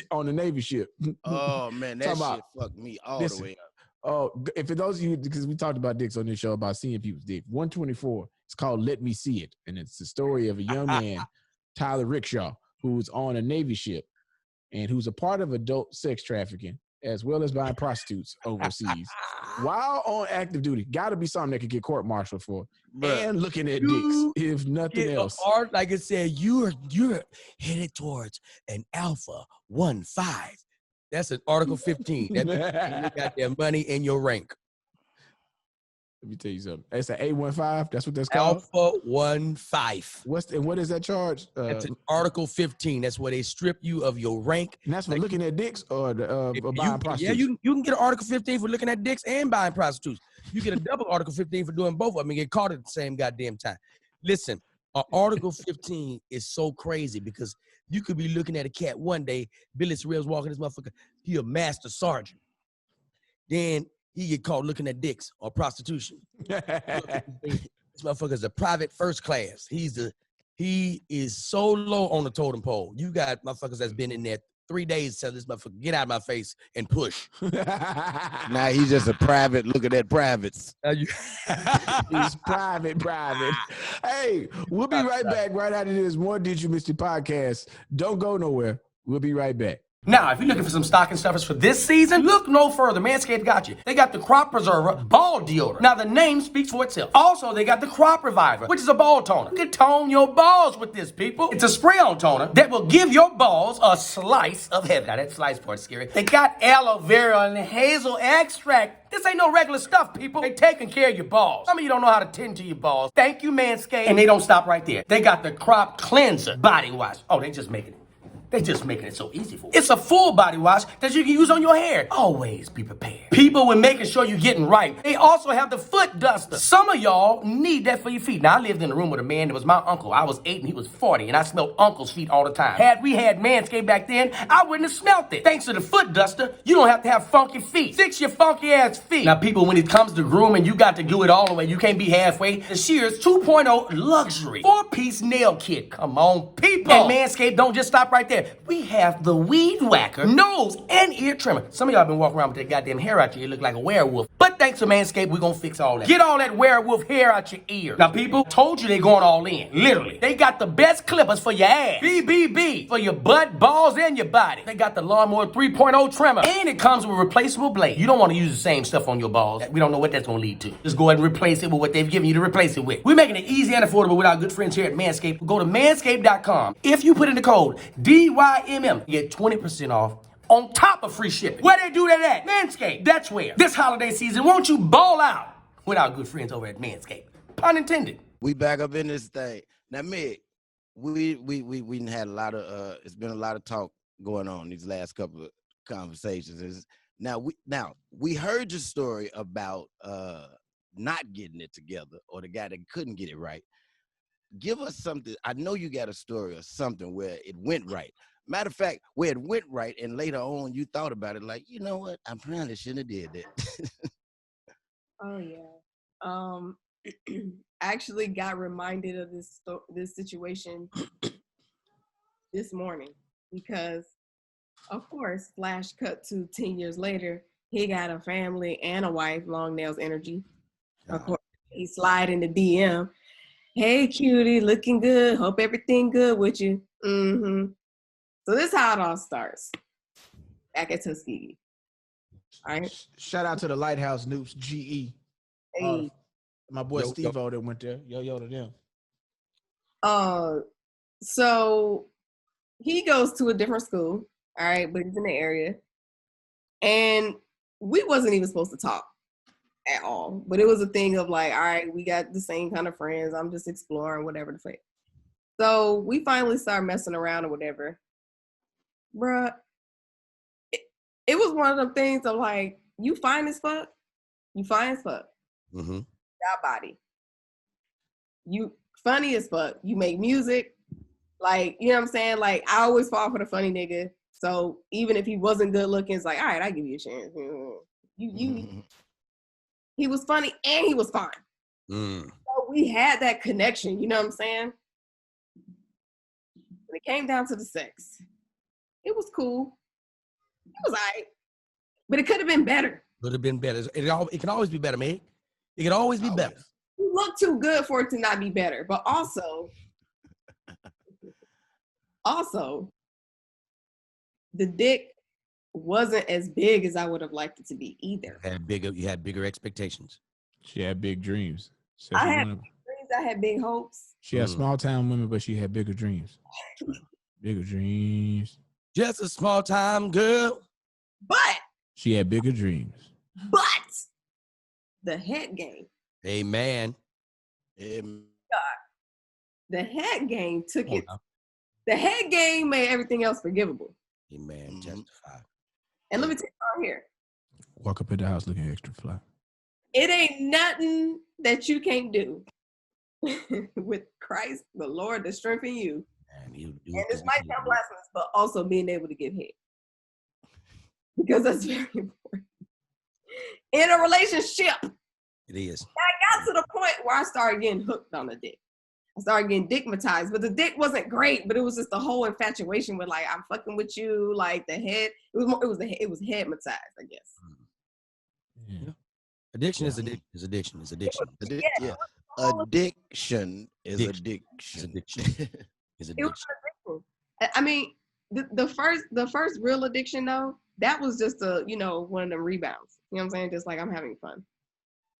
on the Navy ship. Oh, man, that shit fucked me all the way up. Oh, if for those of you, because we talked about dicks on this show, about seeing people's dick, 124, it's called Let Me See It. And it's the story of a young man, Tyler Rickshaw, who's on a Navy ship and who's a part of adult sex trafficking, as well as buying prostitutes overseas while on active duty. Got to be something that could get court-martialed for. And looking at dicks, if nothing else. Art, like I said, you're headed towards an Alpha 1-5. That's an Article 15. That means you got their money in your rank. Let me tell you something. It's an A15. That's what that's called. Alpha 1-5. What is that charge? That's an Article 15. That's where they strip you of your rank. And that's for looking at dicks or buying prostitutes. Yeah, you can get an Article 15 for looking at dicks and buying prostitutes. You get a double Article 15 for doing both of them and get caught at the same goddamn time. Listen, Article 15 is so crazy because you could be looking at a cat one day. Billy Sorrell's walking this motherfucker. He a master sergeant. Then he get caught looking at dicks or prostitution. This motherfucker's a private first class. He is so low on the totem pole. You got motherfuckers that's been in there 3 days telling this motherfucker, get out of my face and push. Now he's just a private looking at privates. He's private. Hey, we'll be right back right after this more Did You Miss the Podcast. Don't go nowhere. We'll be right back. Now, if you're looking for some stocking stuffers for this season, look no further. Manscaped got you. They got the Crop Preserver Ball Deodorant. Now, the name speaks for itself. Also, they got the Crop Reviver, which is a ball toner. You can tone your balls with this, people. It's a spray-on toner that will give your balls a slice of heaven. Now, that slice part's scary. They got aloe vera and hazel extract. This ain't no regular stuff, people. They taking care of your balls. Some of you don't know how to tend to your balls. Thank you, Manscaped. And they don't stop right there. They got the Crop Cleanser Body Wash. Oh, they just making it so easy for you. It's a full body wash that you can use on your hair. Always be prepared. People with making sure you're getting right. They also have the foot duster. Some of y'all need that for your feet. Now, I lived in a room with a man that was my uncle. I was 8 and he was 40, and I smelled uncle's feet all the time. Had we had Manscaped back then, I wouldn't have smelled it. Thanks to the foot duster, you don't have to have funky feet. Fix your funky ass feet. Now, people, when it comes to grooming, you got to do it all the way. You can't be halfway. The Shears 2.0 Luxury 4-piece nail kit. Come on, people. And Manscaped don't just stop right there. We have the Weed Whacker nose and ear trimmer. Some of y'all been walking around with that goddamn hair out your ear, look like a werewolf. But thanks to Manscaped, we're gonna fix all that. Get all that werewolf hair out your ear. Now, people, told you they going all in. Literally. They got the best clippers for your ass. BBB for your butt, balls, and your body. They got the Lawnmower 3.0 trimmer. And it comes with a replaceable blade. You don't want to use the same stuff on your balls. We don't know what that's gonna lead to. Just go ahead and replace it with what they've given you to replace it with. We're making it easy and affordable with our good friends here at Manscaped. Go to manscaped.com. If you put in the code DYMM, you get 20% off on top of free shipping. Where they do that at? Manscaped. That's where. This holiday season, won't you ball out with our good friends over at Manscaped? Pun intended. We back up in this thing. Now, Meg, we had a lot of it's been a lot of talk going on these last couple of conversations. Now we heard your story about not getting it together, or the guy that couldn't get it right. Give us something. I know you got a story or something where it went right. Matter of fact, where it went right, and later on you thought about it, like, you know what? I probably shouldn't have did that. Oh yeah. I actually got reminded of this situation this morning because, of course, flash cut to 10 years later, he got a family and a wife, long nails energy. Of course, he slide in the DM. Hey, cutie, looking good. Hope everything good with you. Mm-hmm. So this is how it all starts. Back at Tuskegee. All right. Shout out to the Lighthouse Noops, GE. Hey. My boy Steve-O that went there. Yo to them. So he goes to a different school, all right, but he's in the area. And we wasn't even supposed to talk at all. But it was a thing of like, all right, we got the same kind of friends. I'm just exploring, whatever the fuck. So we finally started messing around or whatever. Bruh, it was one of them things of like, you fine as fuck. Mm-hmm. That body. You funny as fuck. You make music. Like, you know what I'm saying? Like, I always fall for the funny nigga. So even if he wasn't good looking, it's like, all right, I give you a chance. He was funny and he was fine. So we had that connection, you know what I'm saying? When it came down to the sex, it was cool. It was all right. But it could have been better. Could have been better. It can always be better, man. It can always be better. You look too good for it to not be better. But also, the dick wasn't as big as I would have liked it to be either. You had bigger expectations. She had big dreams. I had big dreams. I had big hopes. She had small town women, but she had bigger dreams. Bigger dreams. Just a small time girl. But she had bigger dreams. But the head game. Amen. The head game took it. The head game made everything else forgivable. Amen. Justified. And let me tell you right here. Walk up in the house looking extra fly. It ain't nothing that you can't do with Christ, the Lord, the strength in you. And this might sound blasphemous, but also being able to give head. Because that's very important. In a relationship. It is. I got to the point where I started getting hooked on the dick. I started getting dickmatized, but the dick wasn't great, but it was just the whole infatuation with like, I'm fucking with you, like the head. It was headmatized, I guess. Yeah. Addiction is addiction. Is addiction. Is addiction. Yeah. Addiction is addiction. Is addiction. It was addiction. I mean, the first real addiction though, that was just one of them rebounds. You know what I'm saying? Just like I'm having fun.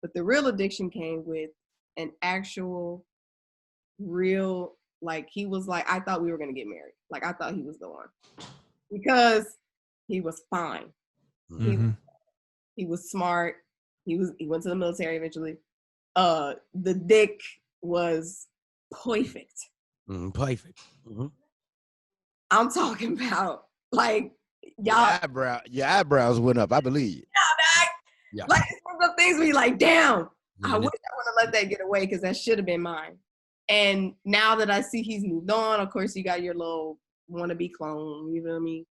But the real addiction came with an actual real, like he was like, I thought we were gonna get married. Like I thought he was the one. Because he was fine. Mm-hmm. He was smart. He went to the military eventually. The dick was perfect. Perfect. Mm-hmm. I'm talking about like y'all. Your eyebrows went up. I believe. Yeah. Like it's one of the things where you're like, damn, I wish I would have let that get away because that should have been mine. And now that I see he's moved on, of course you got your little wannabe clone. You know what I mean?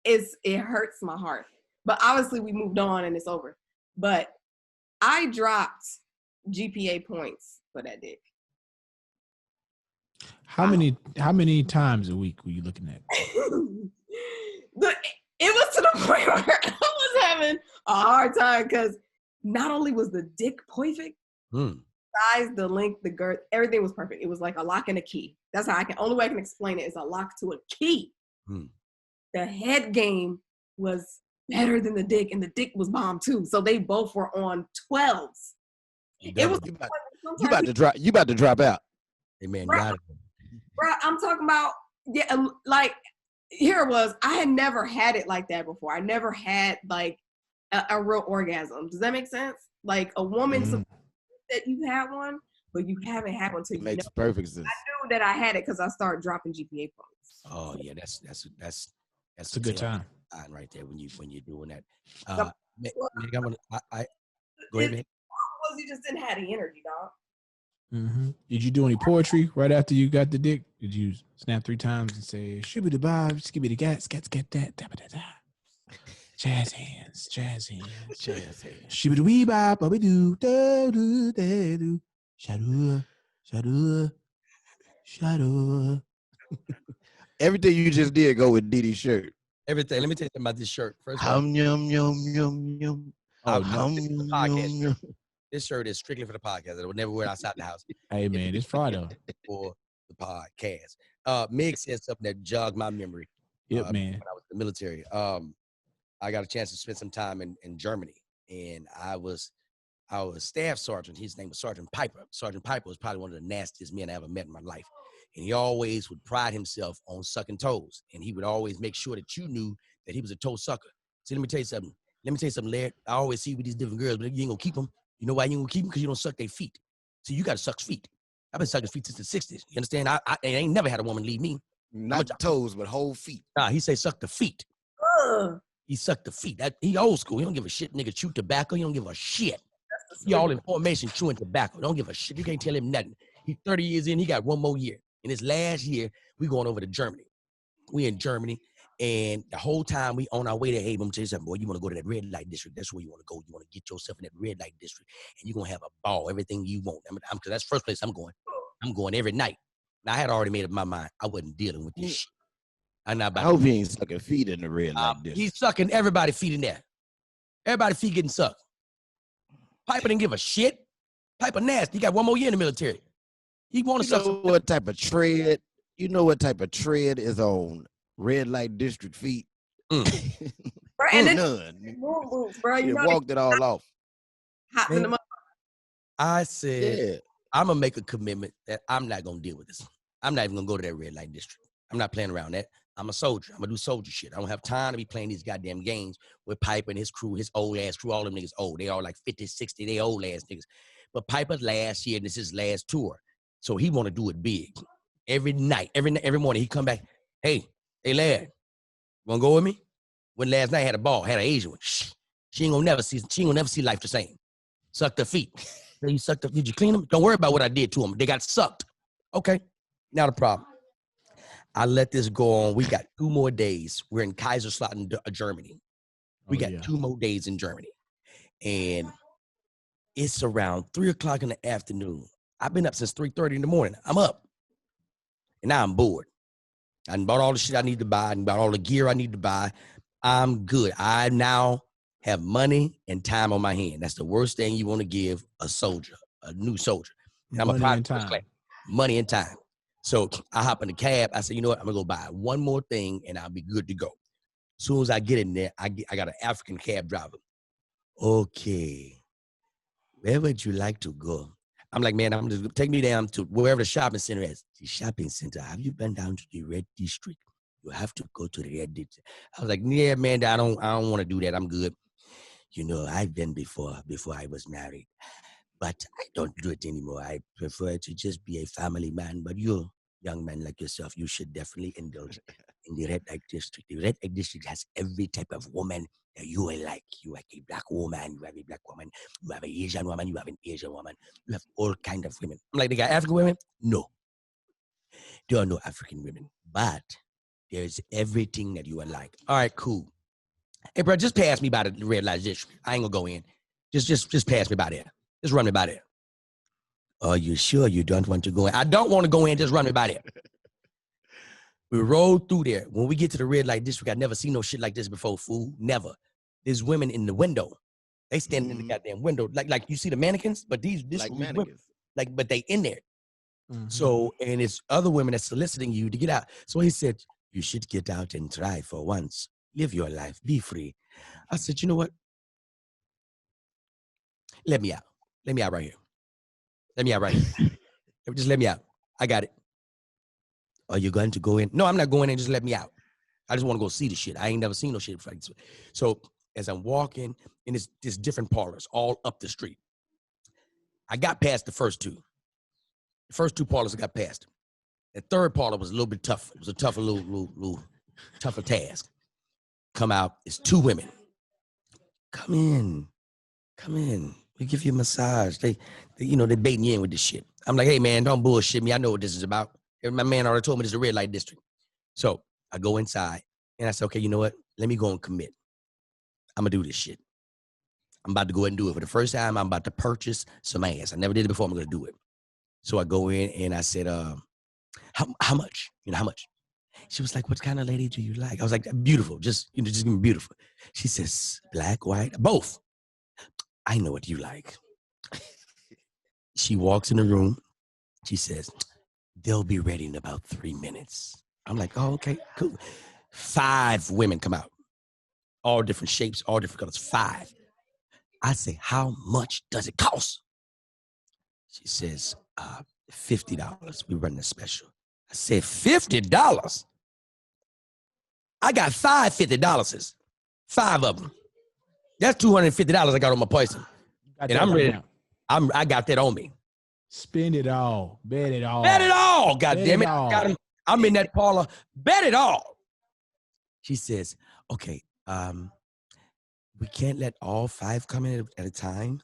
It hurts my heart. But obviously we moved on and it's over. But I dropped GPA points for that dick. How many times a week were you looking at? It was to the point where I was having a hard time because not only was the dick perfect, size, the length, the girth, everything was perfect. It was like a lock and a key. That's how only way I can explain it is a lock to a key. The head game was better than the dick, and the dick was bomb too. So they both were on 12s. It was you about to drop out. Hey man, bro, I'm talking about like here it was. I had never had it like that before. I never had like a real orgasm. Does that make sense? Like a woman that you had one, but you haven't had one until you makes perfect sense. I knew that I had it because I started dropping GPA points. Oh yeah, that's a good time right there when you're doing that. Go ahead, man. You just didn't have the energy, dog. Mm-hmm. Did you do any poetry right after you got the dick? Did you snap 3 times and say "shibbity bob, skibbity gats, get that, jazz hands, shibbity wee bop, bobby doo, da doo, da doo, shadow. Everything you just did go with DD's shirt. Everything. Let me tell you about this shirt. First of all, yum. This shirt is strictly for the podcast. I would never wear it outside the house. Hey man, it's Friday for the podcast. Meg said something that jogged my memory. Yep, man. When I was in the military, I got a chance to spend some time in Germany, and I was staff sergeant. His name was Sergeant Piper. Sergeant Piper was probably one of the nastiest men I ever met in my life, and he always would pride himself on sucking toes, and he would always make sure that you knew that he was a toe sucker. See, let me tell you something, Laird. I always see with these different girls, but you ain't gonna keep them. You know why you ain't gonna keep them? Because you don't suck their feet. So you gotta suck feet. I've been sucking feet since the 60s. You understand? I ain't never had a woman leave me. Not toes, but whole feet. Nah, he say suck the feet. He sucked the feet. He old school. He don't give a shit, nigga. Chew tobacco. He don't give a shit. He all in formation chewing tobacco. Don't give a shit. You can't tell him nothing. He's 30 years in. He got one more year. In his last year, we going over to Germany. We in Germany, and the whole time we on our way to Abram, he said, boy, you want to go to that red light district. That's where you want to go. You want to get yourself in that red light district, and you're going to have a ball, everything you want. Because that's the first place I'm going. I'm going every night. Now, I had already made up my mind. I wasn't dealing with this shit. I'm not about I hope he ain't sucking feet in the red light district. He's sucking everybody's feet in there. Everybody's feet getting sucked. Piper didn't give a shit. Piper nasty. He got one more year in the military. He want to suck. What type of tread? You know what type of tread is on red light district feet? Bro, and then None. Bro, you walked it all off. Hot in the mother. I said, I'm going to make a commitment that I'm not going to deal with this. I'm not even going to go to that red light district. I'm not playing around that. I'm a soldier. I'm going to do soldier shit. I don't have time to be playing these goddamn games with Piper and his crew, his old ass crew. All them niggas old. They all like 50, 60. They old ass niggas. But Piper's last year, and this is his last tour. So he want to do it big. Every night, every morning, he come back. Hey, lad, you want to go with me? When last night I had a ball, had an Asian one. Shh. She ain't gonna never see life the same. Suck the feet. You sucked the, did you clean them? Don't worry about what I did to them. They got sucked. Okay, not a problem. I let this go on. We got 2 more days. We're in Kaiserslautern, Germany. We got 2 more days in Germany. And it's around 3 o'clock in the afternoon. I've been up since 3:30 in the morning. I'm up. And now I'm bored. I bought all the shit I need to buy. I bought all the gear I need to buy. I'm good. I now have money and time on my hand. That's the worst thing you want to give a soldier, a new soldier. And I'm money and time. Money and time. So I hop in the cab. I said, you know what? I'm going to go buy one more thing and I'll be good to go. As soon as I get in there, I got an African cab driver. Okay. Where would you like to go? I'm like, man, I'm just take me down to wherever the shopping center is. The shopping center. Have you been down to the red district? You have to go to the red district. I was like, yeah, man, I don't want to do that. I'm good. You know, I've been before I was married, but I don't do it anymore. I prefer to just be a family man. But you, young man like yourself, you should definitely indulge in the red light district. The red light district has every type of woman that you will like. You like a black woman, you have a black woman, you have an Asian woman, you have an Asian woman, you have all kinds of women. I'm like, they got African women? No. There are no African women, but there's everything that you would like. All right, cool. Hey, bro, just pass me by the red light district. I ain't gonna go in. Just pass me by there. Just run me by there. Are you sure you don't want to go in? I don't want to go in. Just run me by there. We rode through there. When we get to the red light district, I've never seen no shit like this before, fool. Never. There's women in the window. They standing in the goddamn window. Like you see the mannequins, but this like mannequins. Women, but they in there. Mm-hmm. So, and it's other women that's soliciting you to get out. So he said, you should get out and try for once. Live your life. Be free. I said, you know what? Let me out. Let me out right here. Let me out right here. Just let me out. I got it. Are you going to go in? No, I'm not going in. Just let me out. I just want to go see the shit. I ain't never seen no shit like this. So as I'm walking, and it's different parlors all up the street. I got past the first 2. The first 2 parlors I got past. The third parlor was a little bit tough. It was a tougher, little tougher task. Come out. It's 2 women. Come in. We give you a massage. They baiting you in with this shit. I'm like, hey man, don't bullshit me. I know what this is about. My man already told me this is a red light district. So I go inside and I said, okay, you know what? Let me go and commit. I'm gonna do this shit. I'm about to go ahead and do it. For the first time, I'm about to purchase some ass. I never did it before. I'm gonna do it. So I go in and I said, how much? How much? She was like, what kind of lady do you like? I was like, beautiful. Just give me beautiful. She says, black, white, both. I know what you like. She walks in the room. She says, they'll be ready in about 3 minutes. I'm like, oh, okay, cool. 5 women come out. All different shapes, all different colors. 5. I say, how much does it cost? She says, $50. We run a special. I said, $50? I got 5 $50. 5 of them. That's $250 I got on my person. And I'm ready. I got that on me. Spend it all. Bet it all. Bet it all. God damn it. I'm in that parlor. Bet it all. She says, okay, we can't let all 5 come in at a time.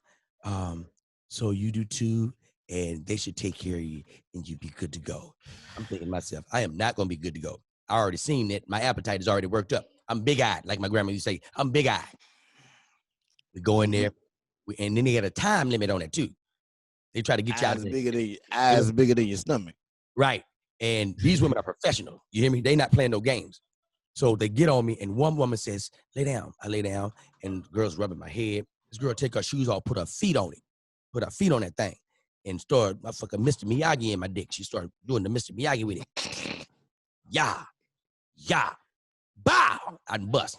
So you do 2, and they should take care of you, and you be good to go. I'm thinking to myself, I am not going to be good to go. I already seen it. My appetite is already worked up. I'm big-eyed, like my grandma used to say. I'm big-eyed. We go in there, and then they got a time limit on it, too. They try to get you out of there. Eyes bigger than your stomach. Right. And these women are professional. You hear me? They not playing no games. So they get on me, and one woman says, lay down. I lay down, and the girl's rubbing my head. This girl take her shoes off, put her feet on it. Put her feet on that thing, and start motherfucker Mr. Miyagi in my dick. She started doing the Mr. Miyagi with it. Yeah. Bow. I bust.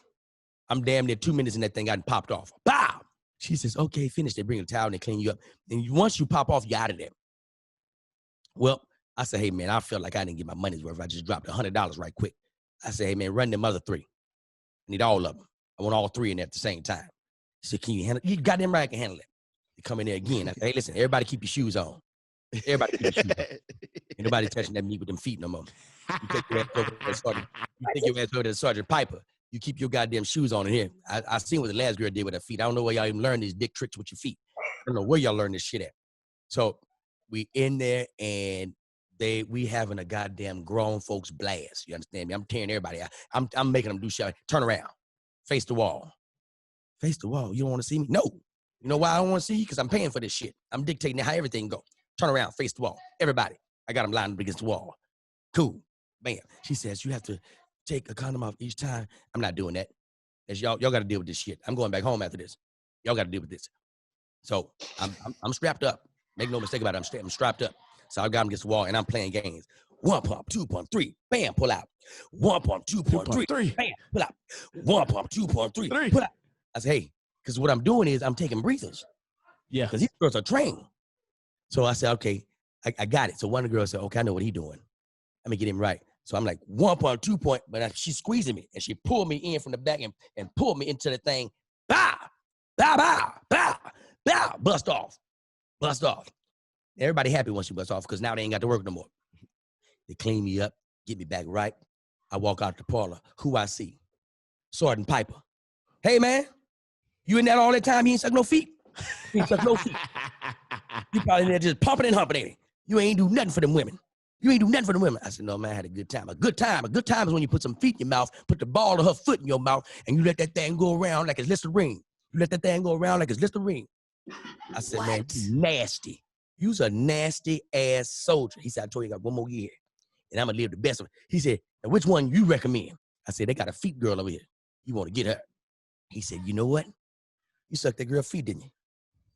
I'm damn near 2 minutes in that thing. I popped off. Bow. She says, okay, finish. They bring a towel and they clean you up. And once you pop off, you're out of there. Well, I said, hey, man, I felt like I didn't get my money's worth. I just dropped $100 right quick. I said, hey, man, run them other 3. I need all of them. I want all 3 in there at the same time. She said, can you handle it? You goddamn right I can handle it. They come in there again. I said, hey, listen, everybody keep your shoes on. Everybody keep your shoes on. Ain't nobody touching that meat with them feet no more. You take your ass over to the Sergeant. You take your ass over to Sergeant Piper. You keep your goddamn shoes on in here. I seen what the last girl did with her feet. I don't know where y'all even learn these dick tricks with your feet. I don't know where y'all learn this shit at. So we in there, and we having a goddamn grown folks blast. You understand me? I'm tearing everybody out. I'm making them do shit. Turn around. Face the wall. Face the wall. You don't want to see me? No. You know why I don't want to see you? Because I'm paying for this shit. I'm dictating how everything go. Turn around. Face the wall. Everybody. I got them lined up against the wall. Cool. Bam. She says, you have to take a condom off each time. I'm not doing that. As y'all got to deal with this shit. I'm going back home after this. Y'all got to deal with this. So I'm strapped up. Make no mistake about it. I'm strapped up. So I got him against the wall, and I'm playing games. 1 pump, 2 pump, 3, bam, pull out. 1 pump, 2 pump, 3, bam, pull out. 1 pump, 2 pump, 3, pull out. I said, hey, because what I'm doing is I'm taking breathers. Yeah. Because these girls are trained. So I said, okay, I got it. So one of the girls said, okay, I know what he's doing. Let me get him right. So I'm like 1 point, 2 point, but she's squeezing me, and she pulled me in from the back and pulled me into the thing. Bow, bow, bow, bow, bow, bust off. Everybody happy once you bust off because now they ain't got to work no more. They clean me up, get me back right. I walk out the parlor. Who I see? Sergeant Piper. Hey, man, you in there all that time? He ain't suck no feet. He ain't suck no feet. You probably in there just pumping and humping, ain't it? You ain't do nothing for them women. I said, no, man, I had a good time. A good time is when you put some feet in your mouth, put the ball of her foot in your mouth, and you let that thing go around like it's Listerine. I said, what? Man, you nasty. You's a nasty ass soldier. He said, I told you I got 1 more year, and I'm gonna live the best of it. He said, now which one you recommend? I said, they got a feet girl over here. You want to get her? He said, you know what? You sucked that girl feet, didn't you?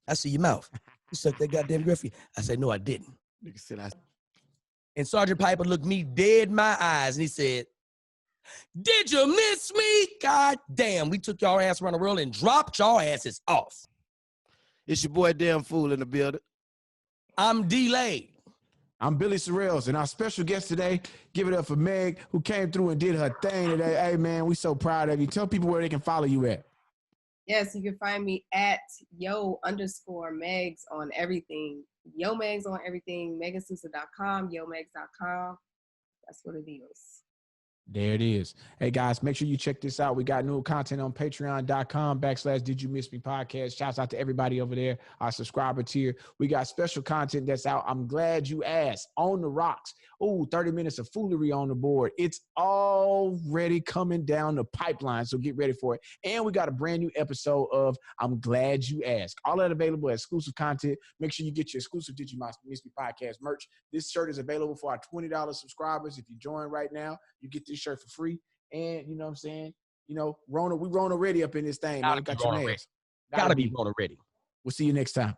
I see your mouth. You sucked that goddamn girl feet. I said, no, I didn't. And Sergeant Piper looked me dead in my eyes, and he said, did you miss me? God damn, we took y'all ass around the world and dropped y'all asses off. It's your boy Damn Fool in the building. I'm delayed. I'm Billy SORRELLS, and our special guest today, give it up for Meg, who came through and did her thing today. Hey, man, we so proud of you. Tell people where they can follow you at. Yes, you can find me at yo_Megs on everything. Yo Megs on everything. MeganSousa.com, yomegs.com. That's what it is. There it is. Hey, guys, make sure you check this out. We got new content on patreon.com/Did You Miss Me podcast. Shouts out to everybody over there, our subscriber tier. We got special content that's out. I'm glad you asked. On the Rocks. Oh, 30 minutes of foolery on the board. It's already coming down the pipeline, so get ready for it. And we got a brand new episode of I'm Glad You Asked. All that available as exclusive content. Make sure you get your exclusive Did You Miss Me podcast merch. This shirt is available for our $20 subscribers. If you join right now, you get this shirt for free. And you know what I'm saying? You know, we Rona ready up in this thing. Gotta be Rona ready. We'll see you next time.